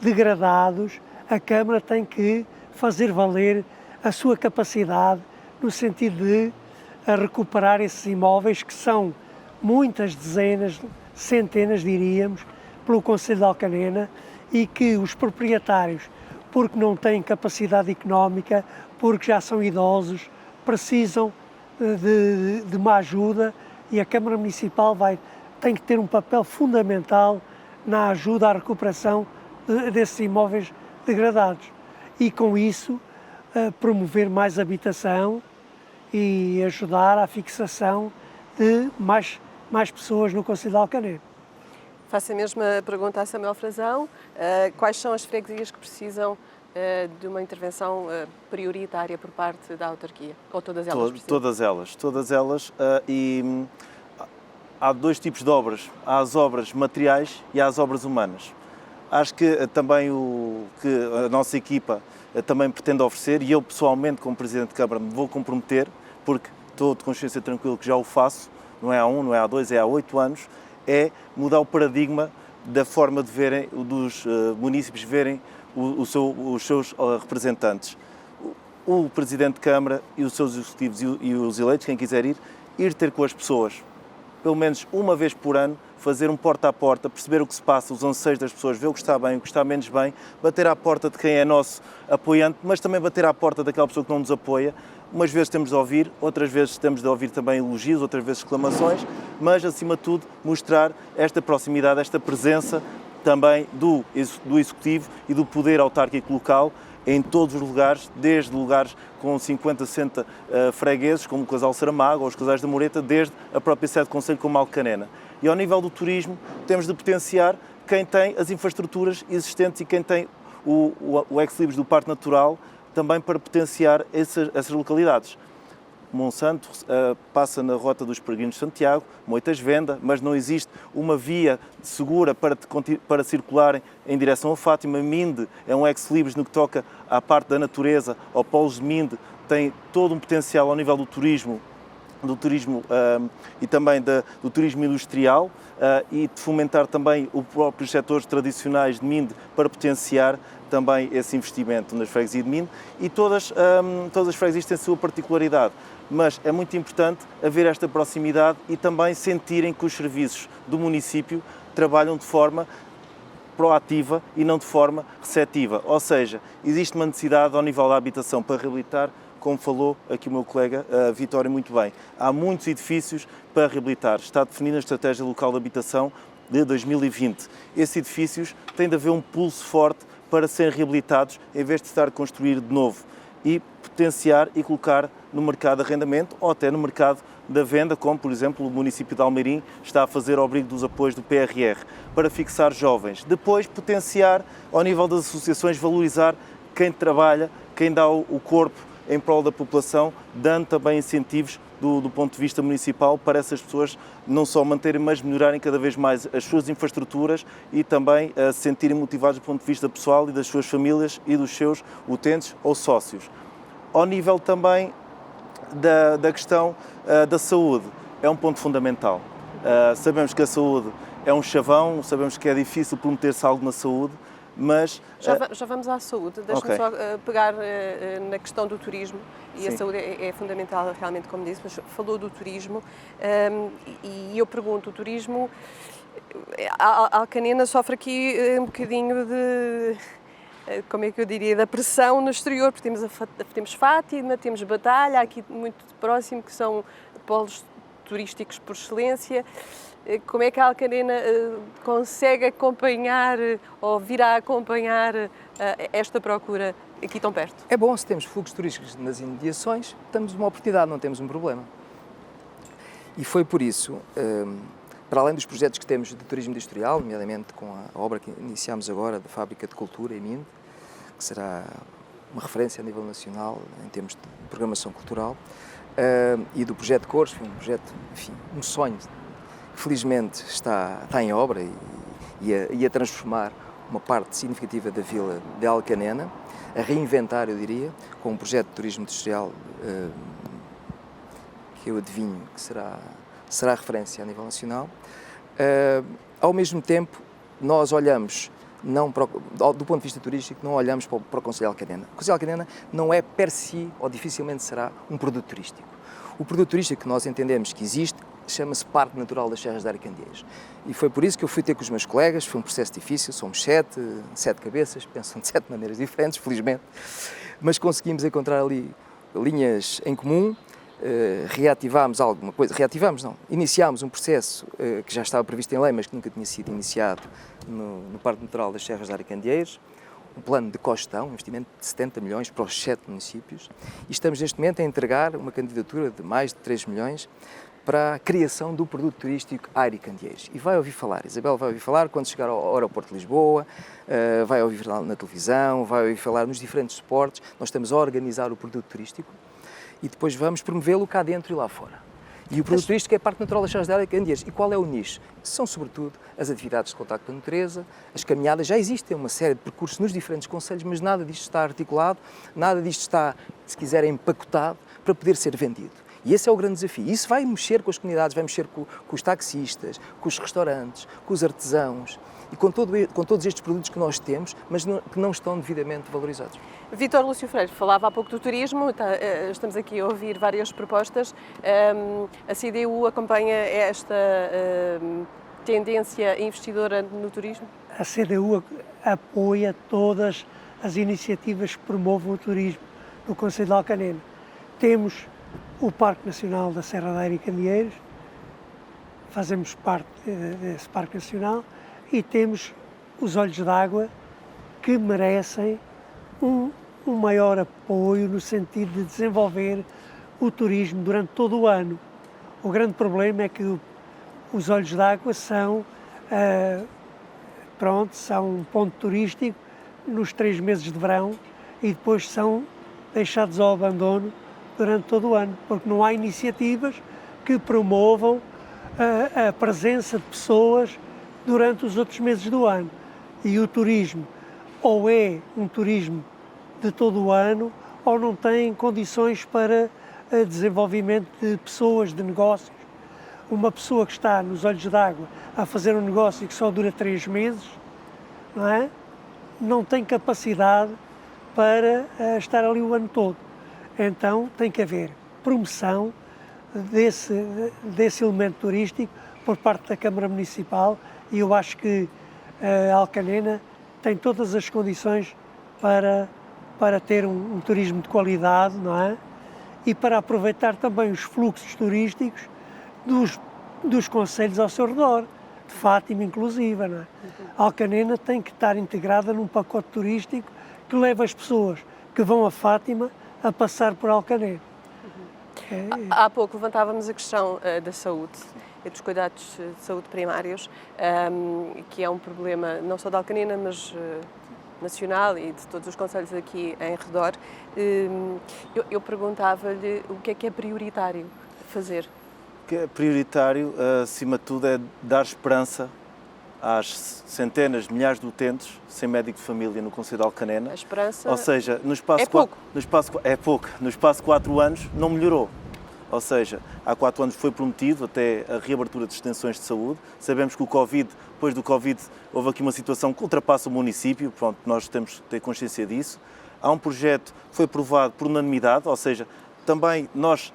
degradados. A Câmara tem que fazer valer a sua capacidade no sentido de recuperar esses imóveis, que são muitas dezenas, centenas, diríamos, pelo Conselho de Alcanena e que os proprietários, porque não têm capacidade económica, porque já são idosos, precisam de uma ajuda, e a Câmara Municipal tem que ter um papel fundamental na ajuda à recuperação desses imóveis degradados e, com isso, promover mais habitação e ajudar à fixação de mais pessoas no Concelho de Alcanena. Faço a mesma pergunta a Samuel Frazão. Quais são as freguesias que precisam de uma intervenção prioritária por parte da autarquia? Ou todas elas precisam? Todas elas. E há dois tipos de obras. Há as obras materiais e há as obras humanas. Acho que também que a nossa equipa também pretende oferecer, e eu pessoalmente, como Presidente de Câmara, me vou comprometer, porque estou de consciência tranquila que já o faço, não é há 1, não é há 2, é há 8 anos, é mudar o paradigma da forma de verem, dos municípios verem os seus representantes. O Presidente de Câmara e os seus executivos e os eleitos, quem quiser ir ter com as pessoas, pelo menos uma vez por ano, fazer um porta a porta, perceber o que se passa, os anseios das pessoas, ver o que está bem, o que está menos bem, bater à porta de quem é nosso apoiante, mas também bater à porta daquela pessoa que não nos apoia. Umas vezes temos de ouvir, outras vezes temos de ouvir também elogios, outras vezes exclamações, mas acima de tudo mostrar esta proximidade, esta presença também do Executivo e do poder autárquico local em todos os lugares, desde lugares com 50, 60 fregueses, como o Casal Saramago ou os Casais da Moreta, desde a própria sede do Concelho como Alcanena. E ao nível do turismo, temos de potenciar quem tem as infraestruturas existentes e quem tem o ex-libris do Parque Natural, também para potenciar essas localidades. Monsanto passa na rota dos Peregrinos de Santiago, Moitas Venda, mas não existe uma via segura para circularem em direção a Fátima. Minde é um ex-libris no que toca à parte da natureza, ao Polos de Minde, tem todo um potencial ao nível do turismo e também do turismo industrial e de fomentar também os próprios setores tradicionais de Minde para potenciar também esse investimento nas freguesias de Minde, e todas as freguesias têm a sua particularidade, mas é muito importante haver esta proximidade e também sentirem que os serviços do município trabalham de forma proativa e não de forma receptiva, ou seja, existe uma necessidade ao nível da habitação para reabilitar, como falou aqui o meu colega Vitório muito bem. Há muitos edifícios para reabilitar. Está definida a Estratégia Local de Habitação de 2020. Esses edifícios têm de haver um pulso forte para serem reabilitados, em vez de estar a construir de novo, e potenciar e colocar no mercado de arrendamento ou até no mercado da venda, como, por exemplo, o município de Almeirim está a fazer ao abrigo dos apoios do PRR, para fixar jovens. Depois, potenciar, ao nível das associações, valorizar quem trabalha, quem dá o corpo em prol da população, dando também incentivos do ponto de vista municipal para essas pessoas não só manterem, mas melhorarem cada vez mais as suas infraestruturas e também se sentirem motivados do ponto de vista pessoal e das suas famílias e dos seus utentes ou sócios. Ao nível também da questão da saúde, é um ponto fundamental. Sabemos que a saúde é um chavão, sabemos que é difícil prometer-se algo na saúde, mas... Já vamos à saúde. Deixa-me só pegar na questão do turismo, e Sim. A saúde é fundamental realmente, como disse, mas falou do turismo, e eu pergunto, o turismo, a Alcanena sofre aqui um bocadinho de, como é que eu diria, da pressão no exterior, porque temos Fátima, temos Batalha, aqui muito próximo, que são polos turísticos por excelência. Como é que a Alcanena consegue acompanhar ou vir a acompanhar esta procura aqui tão perto? É bom, se temos fluxos turísticos nas imediações, temos uma oportunidade, não temos um problema. E foi por isso, para além dos projetos que temos de turismo industrial, nomeadamente com a obra que iniciámos agora da Fábrica de Cultura em Minde, que será uma referência a nível nacional em termos de programação cultural, e do projeto Cores, foi um projeto, enfim, um sonho, que felizmente está em obra e a transformar uma parte significativa da vila de Alcanena, a reinventar, eu diria, com um projeto de turismo industrial que eu adivinho que será referência a nível nacional. Ao mesmo tempo, nós olhamos, do ponto de vista turístico, não olhamos para o Concelho de Alcanena. O Concelho de Alcanena não é per si, ou dificilmente será, um produto turístico. O produto turístico que nós entendemos que existe chama-se Parque Natural das Serras da Arcandeias. E foi por isso que eu fui ter com os meus colegas, foi um processo difícil, somos sete cabeças, pensam de 7 maneiras diferentes, felizmente, mas conseguimos encontrar ali linhas em comum, reativámos alguma coisa, iniciámos um processo que já estava previsto em lei, mas que nunca tinha sido iniciado no Parque Natural das Serras da Arcandeias, um plano de costão, um investimento de 70 milhões para os 7 municípios, e estamos neste momento a entregar uma candidatura de mais de 3 milhões para a criação do produto turístico Arcandeias. E vai ouvir falar, Isabel vai ouvir falar quando chegar ao aeroporto de Lisboa, vai ouvir falar na televisão, vai ouvir falar nos diferentes suportes. Nós estamos a organizar o produto turístico e depois vamos promovê-lo cá dentro e lá fora. E o produto turístico é Parque Natural das Serras da Arcandeias. E qual é o nicho? São, sobretudo, as atividades de contacto com a natureza, as caminhadas. Já existem uma série de percursos nos diferentes concelhos, mas nada disto está articulado, nada disto está, se quiserem, empacotado para poder ser vendido. E esse é o grande desafio. Isso vai mexer com as comunidades, vai mexer com os taxistas, com os restaurantes, com os artesãos e com todos estes produtos que nós temos, mas que não estão devidamente valorizados. Vítor Lúcio Freire falava há pouco do turismo, estamos aqui a ouvir várias propostas. A CDU acompanha esta tendência investidora no turismo? A CDU apoia todas as iniciativas que promovam o turismo no concelho de Alcanena. Temos o Parque Nacional da Serra da Arcandeias, fazemos parte desse Parque Nacional, e temos os Olhos d'Água, que merecem um maior apoio no sentido de desenvolver o turismo durante todo o ano. O grande problema é que os Olhos d'Água são um ponto turístico nos 3 meses de verão e depois são deixados ao abandono durante todo o ano, porque não há iniciativas que promovam a presença de pessoas durante os outros meses do ano. E o turismo ou é um turismo de todo o ano ou não tem condições para desenvolvimento de pessoas, de negócios. Uma pessoa que está nos Olhos d'Água a fazer um negócio que só dura 3 meses, não tem capacidade para estar ali o ano todo. Então tem que haver promoção desse elemento turístico por parte da Câmara Municipal, e eu acho que Alcanena tem todas as condições para ter um turismo de qualidade, e para aproveitar também os fluxos turísticos dos concelhos ao seu redor, de Fátima inclusive. Alcanena tem que estar integrada num pacote turístico que leva as pessoas que vão a Fátima a passar por Alcanena. Há pouco levantávamos a questão da saúde e dos cuidados de saúde primários, que é um problema não só de Alcanena, mas nacional e de todos os concelhos aqui em redor. Eu perguntava-lhe o que é prioritário fazer. O que é prioritário, acima de tudo, é dar esperança às centenas de milhares de utentes sem médico de família no concelho de Alcanena. A esperança. Ou seja, no espaço no espaço de 4 anos não melhorou. Ou seja, há 4 anos foi prometido até a reabertura de extensões de saúde. Sabemos que depois do Covid, houve aqui uma situação que ultrapassa o município, pronto, nós temos que ter consciência disso. Há um projeto que foi aprovado por unanimidade, ou seja, também nós,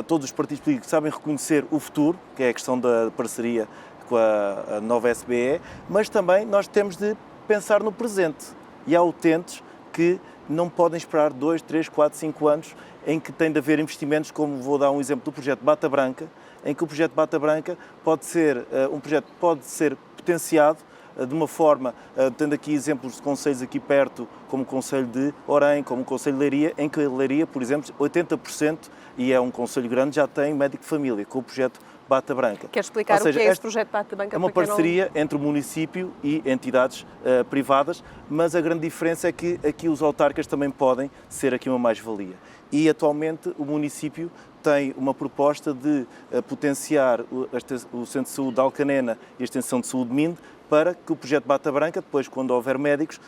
todos os partidos políticos, sabem reconhecer o futuro, que é a questão da parceria com a nova SBE, mas também nós temos de pensar no presente. E há utentes que não podem esperar 2, 3, 4, 5 anos em que tem de haver investimentos, como vou dar um exemplo do projeto Bata Branca, em que o projeto Bata Branca pode ser potenciado de uma forma, tendo aqui exemplos de concelhos aqui perto, como o concelho de Orem, como o concelho de Leiria, em que Leiria, por exemplo, 80%, e é um concelho grande, já tem médico de família, com o projeto Bata Branca. Quer explicar o que é este projeto Bata Branca? É uma parceria entre o município e entidades privadas, mas a grande diferença é que aqui os autarcas também podem ser aqui uma mais-valia. E atualmente o município tem uma proposta de potenciar o Centro de Saúde de Alcanena e a Extensão de Saúde de Minde para que o projeto Bata Branca, depois quando houver médicos,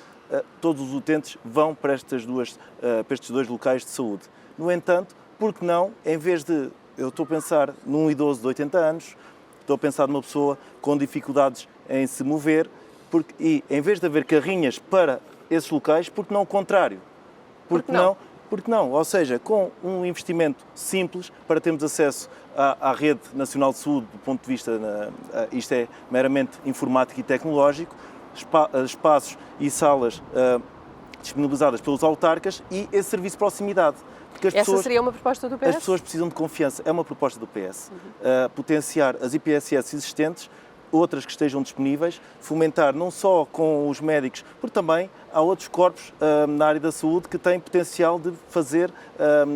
todos os utentes vão para estes 2 locais de saúde. No entanto, por que não, em vez de... Eu estou a pensar num idoso de 80 anos, estou a pensar numa pessoa com dificuldades em se mover, e em vez de haver carrinhas para esses locais, por que não o contrário? Porque não Porque não? Ou seja, com um investimento simples para termos acesso à rede nacional de saúde, do ponto de vista, isto é meramente informático e tecnológico, espaços e salas disponibilizadas pelos autarcas e esse serviço de proximidade. Porque Essa seria uma proposta do PS? As pessoas precisam de confiança, é uma proposta do PS. Potenciar as IPSS existentes, outras que estejam disponíveis, fomentar não só com os médicos, porque também há outros corpos na área da saúde que têm potencial de fazer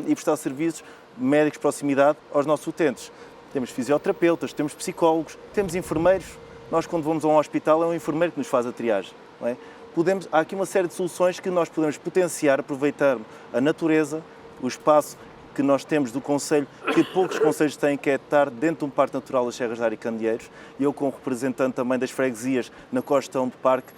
e prestar serviços médicos de proximidade aos nossos utentes. Temos fisioterapeutas, temos psicólogos, temos enfermeiros. Nós, quando vamos a um hospital, é um enfermeiro que nos faz a triagem. Não é? Há aqui uma série de soluções que nós podemos potenciar, aproveitar a natureza, o espaço que nós temos do Concelho, que poucos concelhos têm, que é estar dentro de um parque natural das Serras de Ar e Candeeiros. E eu, como representante também das freguesias na Costão do Parque,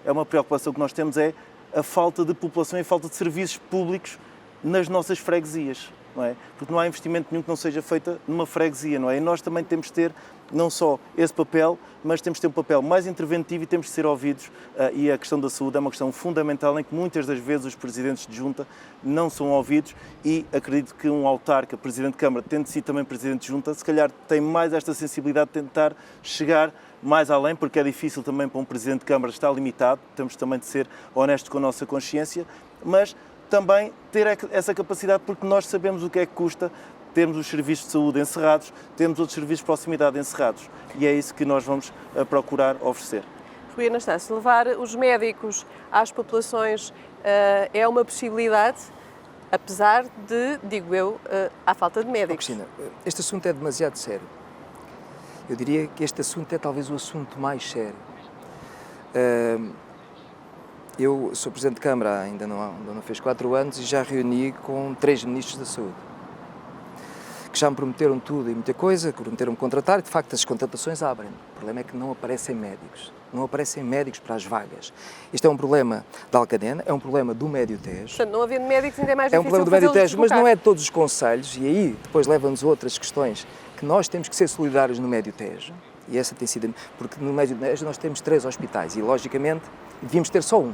é uma preocupação que nós temos, é a falta de população e a falta de serviços públicos nas nossas freguesias. Não é? Porque não há investimento nenhum que não seja feito numa freguesia, não é? E nós também temos de ter não só esse papel, mas temos de ter um papel mais interventivo e temos de ser ouvidos. E a questão da saúde é uma questão fundamental em que muitas das vezes os presidentes de junta não são ouvidos e acredito que um autarca, presidente de Câmara, tendo sido também presidente de junta, se calhar tem mais esta sensibilidade de tentar chegar mais além, porque é difícil também para um presidente de Câmara estar limitado, temos também de ser honestos com a nossa consciência, mas também ter essa capacidade, porque nós sabemos o que é que custa termos os serviços de saúde encerrados, temos outros serviços de proximidade encerrados e é isso que nós vamos procurar oferecer. Rui Anastácio, levar os médicos às populações é uma possibilidade, apesar de, digo eu, à falta de médicos. Cristina, este assunto é demasiado sério. Eu diria que este assunto é talvez o assunto mais sério. Eu sou Presidente de Câmara, ainda não fez 4 anos, e já reuni com 3 ministros da Saúde, que já me prometeram tudo e muita coisa, que prometeram-me contratar, e de facto as contratações abrem. O problema é que não aparecem médicos. Não aparecem médicos para as vagas. Isto é um problema da Alcadena, é um problema do Médio Tejo. Portanto, não havendo médicos ainda é mais difícil. É um problema do Médio Tejo, mas não é de todos os concelhos, e aí depois leva-nos outras questões, que nós temos que ser solidários no Médio Tejo, e essa tem sido, porque no Médio Tejo nós temos 3 hospitais, e logicamente devíamos ter só um.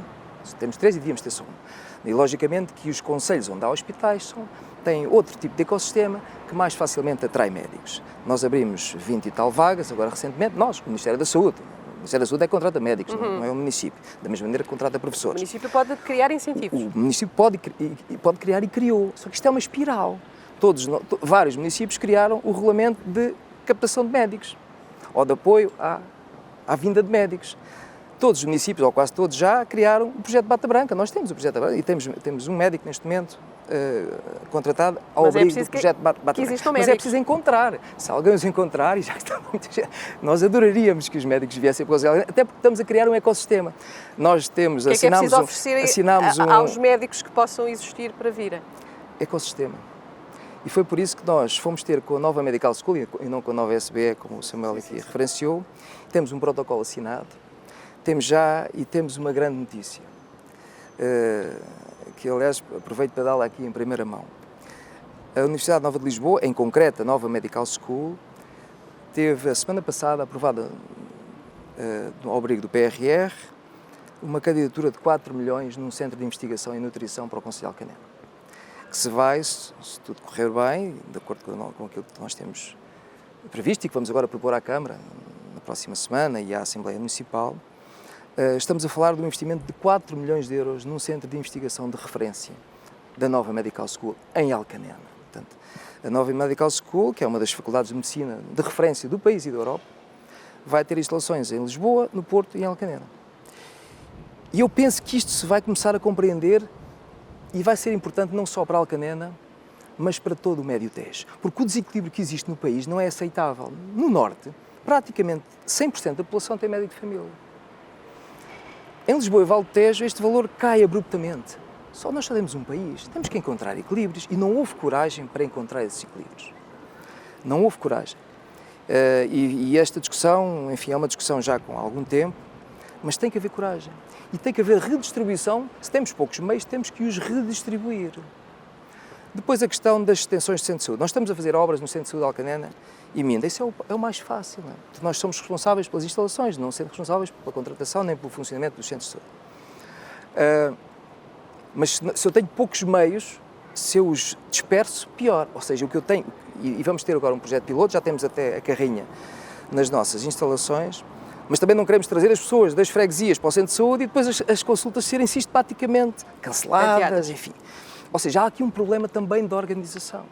Temos 3 e devíamos ter só um. E logicamente que os concelhos onde há hospitais têm outro tipo de ecossistema que mais facilmente atrai médicos. Nós abrimos 20 e tal vagas, agora recentemente, nós, o Ministério da Saúde. O Ministério da Saúde é que contrata médicos, não é o município. Da mesma maneira que contrata professores. O município pode criar incentivos. O município pode criar e criou, só que isto é uma espiral. Vários municípios criaram o regulamento de captação de médicos, ou de apoio à vinda de médicos. Todos os municípios, ou quase todos, já criaram o projeto Bata Branca. Nós temos o projeto Bata Branca e temos um médico neste momento contratado ao abrigo do projeto Bata Branca. Mas é preciso encontrar. Se alguém os encontrar, e já está muita gente, nós adoraríamos que os médicos viessem para os até porque estamos a criar um ecossistema. Nós temos, que é preciso oferecer aos médicos que possam existir para virem? Ecossistema. E foi por isso que nós fomos ter com a nova Medical School, e não com a nova SBE, como o Samuel aqui referenciou, temos um protocolo assinado. Temos uma grande notícia, que aliás aproveito para dá-la aqui em primeira mão. A Universidade Nova de Lisboa, em concreto a nova Medical School, teve a semana passada aprovada ao abrigo do PRR uma candidatura de 4 milhões num centro de investigação e nutrição para o Concelho de Alcanena, que se vai, se tudo correr bem, de acordo com aquilo que nós temos previsto e que vamos agora propor à Câmara na próxima semana e à Assembleia Municipal. Estamos a falar de um investimento de 4 milhões de euros num centro de investigação de referência da nova Medical School em Alcanena. Portanto, a nova Medical School, que é uma das faculdades de medicina de referência do país e da Europa, vai ter instalações em Lisboa, no Porto e em Alcanena. E eu penso que isto se vai começar a compreender e vai ser importante não só para Alcanena, mas para todo o Médio Tejo. Porque o desequilíbrio que existe no país não é aceitável. No Norte, praticamente 100% da população tem médico de família. Em Lisboa e Val do Tejo, este valor cai abruptamente. Nós só temos um país, temos que encontrar equilíbrios e não houve coragem para encontrar esses equilíbrios. Não houve coragem. E esta discussão, enfim, é uma discussão já com algum tempo, mas tem que haver coragem. E tem que haver redistribuição. Se temos poucos meios, temos que os redistribuir. Depois a questão das extensões de centro de saúde. Nós estamos a fazer obras no centro de saúde de Alcanena e Minda. Isso é o mais fácil. Não é? Porque nós somos responsáveis pelas instalações, não somos responsáveis pela contratação nem pelo funcionamento dos centros de saúde. Mas se eu tenho poucos meios, se eu os disperso, pior. Ou seja, o que eu tenho, e vamos ter agora um projeto piloto, já temos até a carrinha nas nossas instalações, mas também não queremos trazer as pessoas das freguesias para o centro de saúde e depois as consultas serem sistematicamente canceladas, enfim. Ou seja, há aqui um problema também de organização.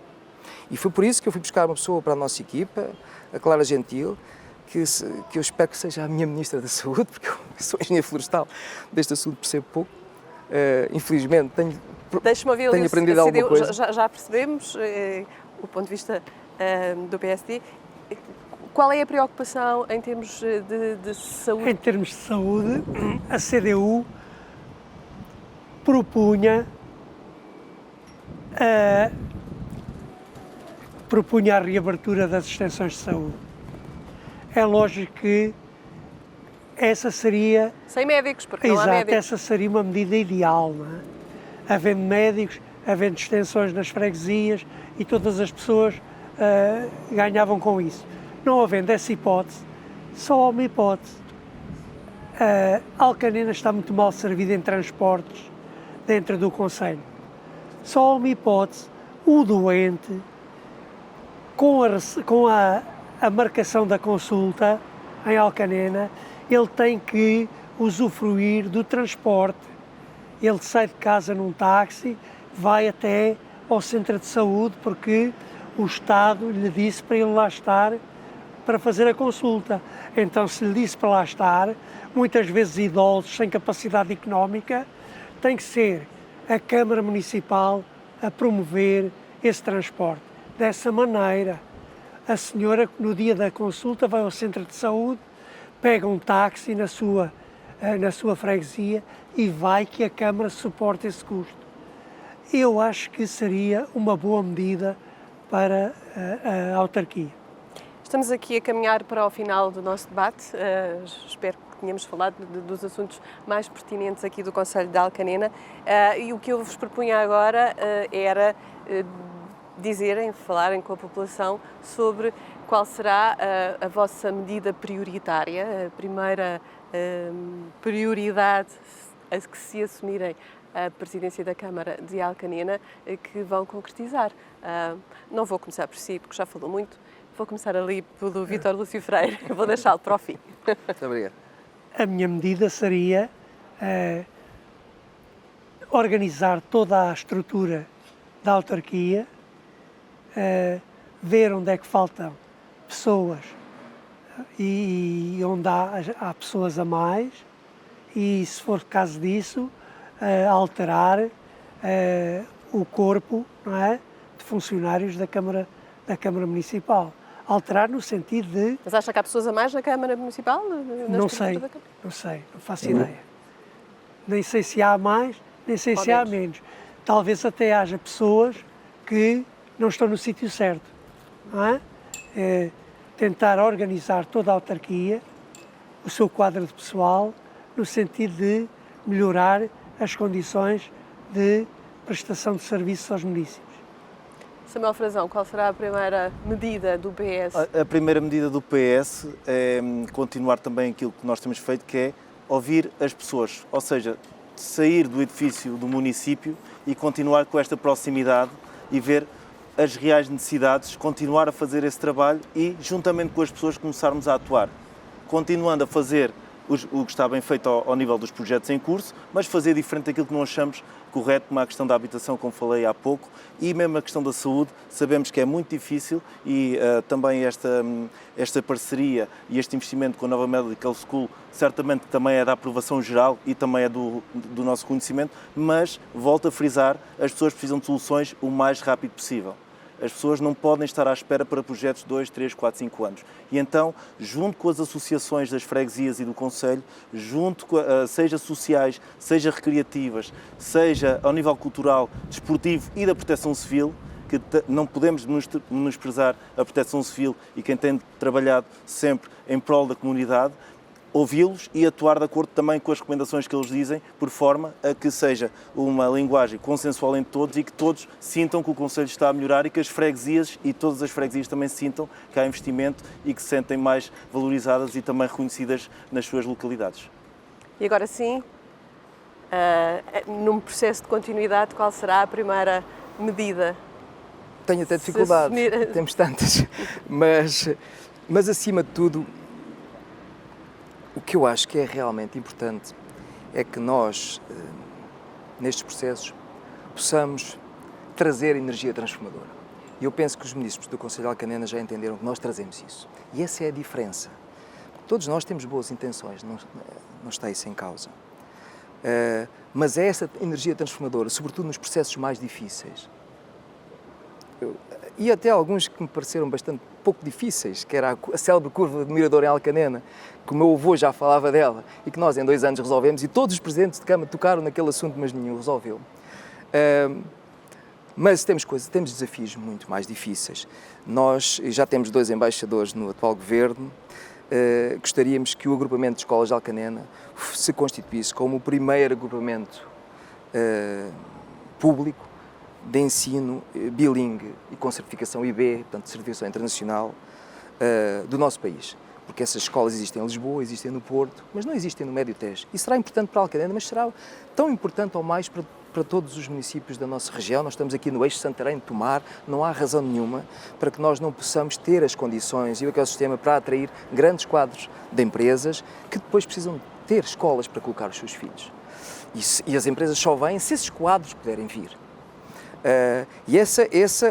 E foi por isso que eu fui buscar uma pessoa para a nossa equipa, a Clara Gentil, que eu espero que seja a minha Ministra da Saúde, porque eu sou engenheiro florestal, deste assunto percebo pouco. Infelizmente tenho aprendido alguma coisa. Já percebemos o ponto de vista do PSD. Qual é a preocupação em termos de saúde? Em termos de saúde, a CDU propunha a reabertura das extensões de saúde. É lógico que essa seria... Sem médicos, porque não há médicos. Essa seria uma medida ideal, não é? Havendo médicos, havendo extensões nas freguesias e todas as pessoas ganhavam com isso. Não havendo essa hipótese, só há uma hipótese. Alcanena está muito mal servida em transportes dentro do concelho. Só há uma hipótese, o doente, com a marcação da consulta em Alcanena, ele tem que usufruir do transporte. Ele sai de casa num táxi, vai até ao centro de saúde, porque o Estado lhe disse para ele lá estar para fazer a consulta. Então, se lhe disse para lá estar, muitas vezes idosos sem capacidade económica, tem que ser a Câmara Municipal a promover esse transporte. Dessa maneira, a senhora, no dia da consulta, vai ao centro de saúde, pega um táxi na sua freguesia e vai que a Câmara suporte esse custo. Eu acho que seria uma boa medida para a autarquia. Estamos aqui a caminhar para o final do nosso debate. Espero que tenhamos falado dos assuntos mais pertinentes aqui do Concelho de Alcanena. E o que eu vos propunha agora era falarem com a população sobre qual será a vossa medida prioritária, a primeira prioridade a que se assumirem a presidência da Câmara de Alcanena, que vão concretizar. Não vou começar por si, porque já falou muito. Vou começar ali pelo Vítor Lúcio Freire. Vou deixá-lo para o fim. Muito obrigado. A minha medida seria organizar toda a estrutura da autarquia, ver onde é que faltam pessoas e onde há pessoas a mais e, se for caso disso, alterar o corpo, não é, de funcionários da Câmara Municipal. Alterar no sentido de... Mas acha que há pessoas a mais na Câmara Municipal? Não sei, não faço ideia. Nem sei se há mais, nem sei se há menos. Talvez até haja pessoas que não estão no sítio certo. Não é? Tentar organizar toda a autarquia, o seu quadro de pessoal, no sentido de melhorar as condições de prestação de serviços aos municípios. Samuel Frazão, qual será a primeira medida do PS? A primeira medida do PS é continuar também aquilo que nós temos feito, que é ouvir as pessoas, ou seja, sair do edifício do município e continuar com esta proximidade e ver as reais necessidades, continuar a fazer esse trabalho e, juntamente com as pessoas, começarmos a atuar. Continuando a fazer o que está bem feito ao nível dos projetos em curso, mas fazer diferente daquilo que não achamos correto, como a questão da habitação, como falei há pouco, e mesmo a questão da saúde, sabemos que é muito difícil e também esta parceria e este investimento com a Nova Medical School certamente também é da aprovação geral e também é do nosso conhecimento, mas, volto a frisar, as pessoas precisam de soluções o mais rápido possível. As pessoas não podem estar à espera para projetos de 2, 3, 4, 5 anos. E então, junto com as associações das freguesias e do Concelho, junto com, seja sociais, seja recreativas, seja ao nível cultural, desportivo e da proteção civil, que não podemos menosprezar a proteção civil e quem tem trabalhado sempre em prol da comunidade, ouvi-los e atuar de acordo também com as recomendações que eles dizem, por forma a que seja uma linguagem consensual entre todos e que todos sintam que o Concelho está a melhorar e que as freguesias e todas as freguesias também sintam que há investimento e que se sentem mais valorizadas e também reconhecidas nas suas localidades. E agora sim, num processo de continuidade, qual será a primeira medida? Tenho até dificuldades, assumir... temos tantas, mas acima de tudo, o que eu acho que é realmente importante é que nós, nestes processos, possamos trazer energia transformadora. E eu penso que os munícipes do Concelho de Alcanena já entenderam que nós trazemos isso. E essa é a diferença. Todos nós temos boas intenções, não está isso em causa. Mas é essa energia transformadora, sobretudo nos processos mais difíceis. E até alguns que me pareceram bastante pouco difíceis, que era a célebre curva de Mirador em Alcanena, que o meu avô já falava dela e que nós em 2 anos resolvemos, e todos os presidentes de Câmara tocaram naquele assunto, mas nenhum resolveu. Mas temos desafios muito mais difíceis. Nós já temos 2 embaixadores no atual governo. Gostaríamos que o agrupamento de escolas de Alcanena se constituísse como o primeiro agrupamento público de ensino bilingue e com certificação IB, portanto, certificação internacional, do nosso país. Porque essas escolas existem em Lisboa, existem no Porto, mas não existem no Médio Tejo. E será importante para Alcanena, mas será tão importante ou mais para todos os municípios da nossa região. Nós estamos aqui no eixo Santarém de Tomar, não há razão nenhuma para que nós não possamos ter as condições e o ecossistema para atrair grandes quadros de empresas que depois precisam ter escolas para colocar os seus filhos. E as empresas só vêm se esses quadros puderem vir. E essa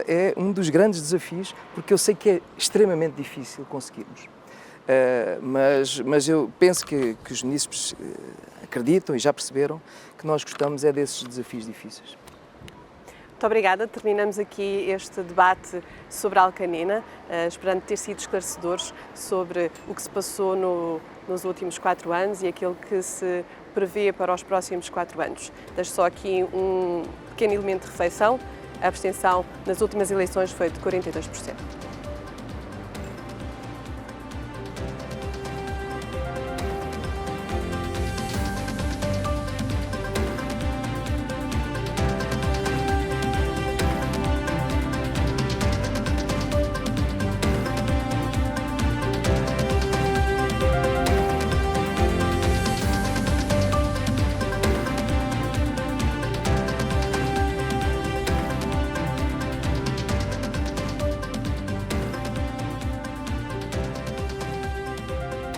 é um dos grandes desafios, porque eu sei que é extremamente difícil conseguirmos. Mas eu penso que os munícipes acreditam e já perceberam que nós gostamos é desses desafios difíceis. Muito obrigada. Terminamos aqui este debate sobre Alcanena, esperando ter sido esclarecedores sobre o que se passou nos últimos 4 anos e aquilo que se prevê para os próximos 4 anos. Deixo só aqui um pequeno elemento de reflexão. A abstenção nas últimas eleições foi de 42%.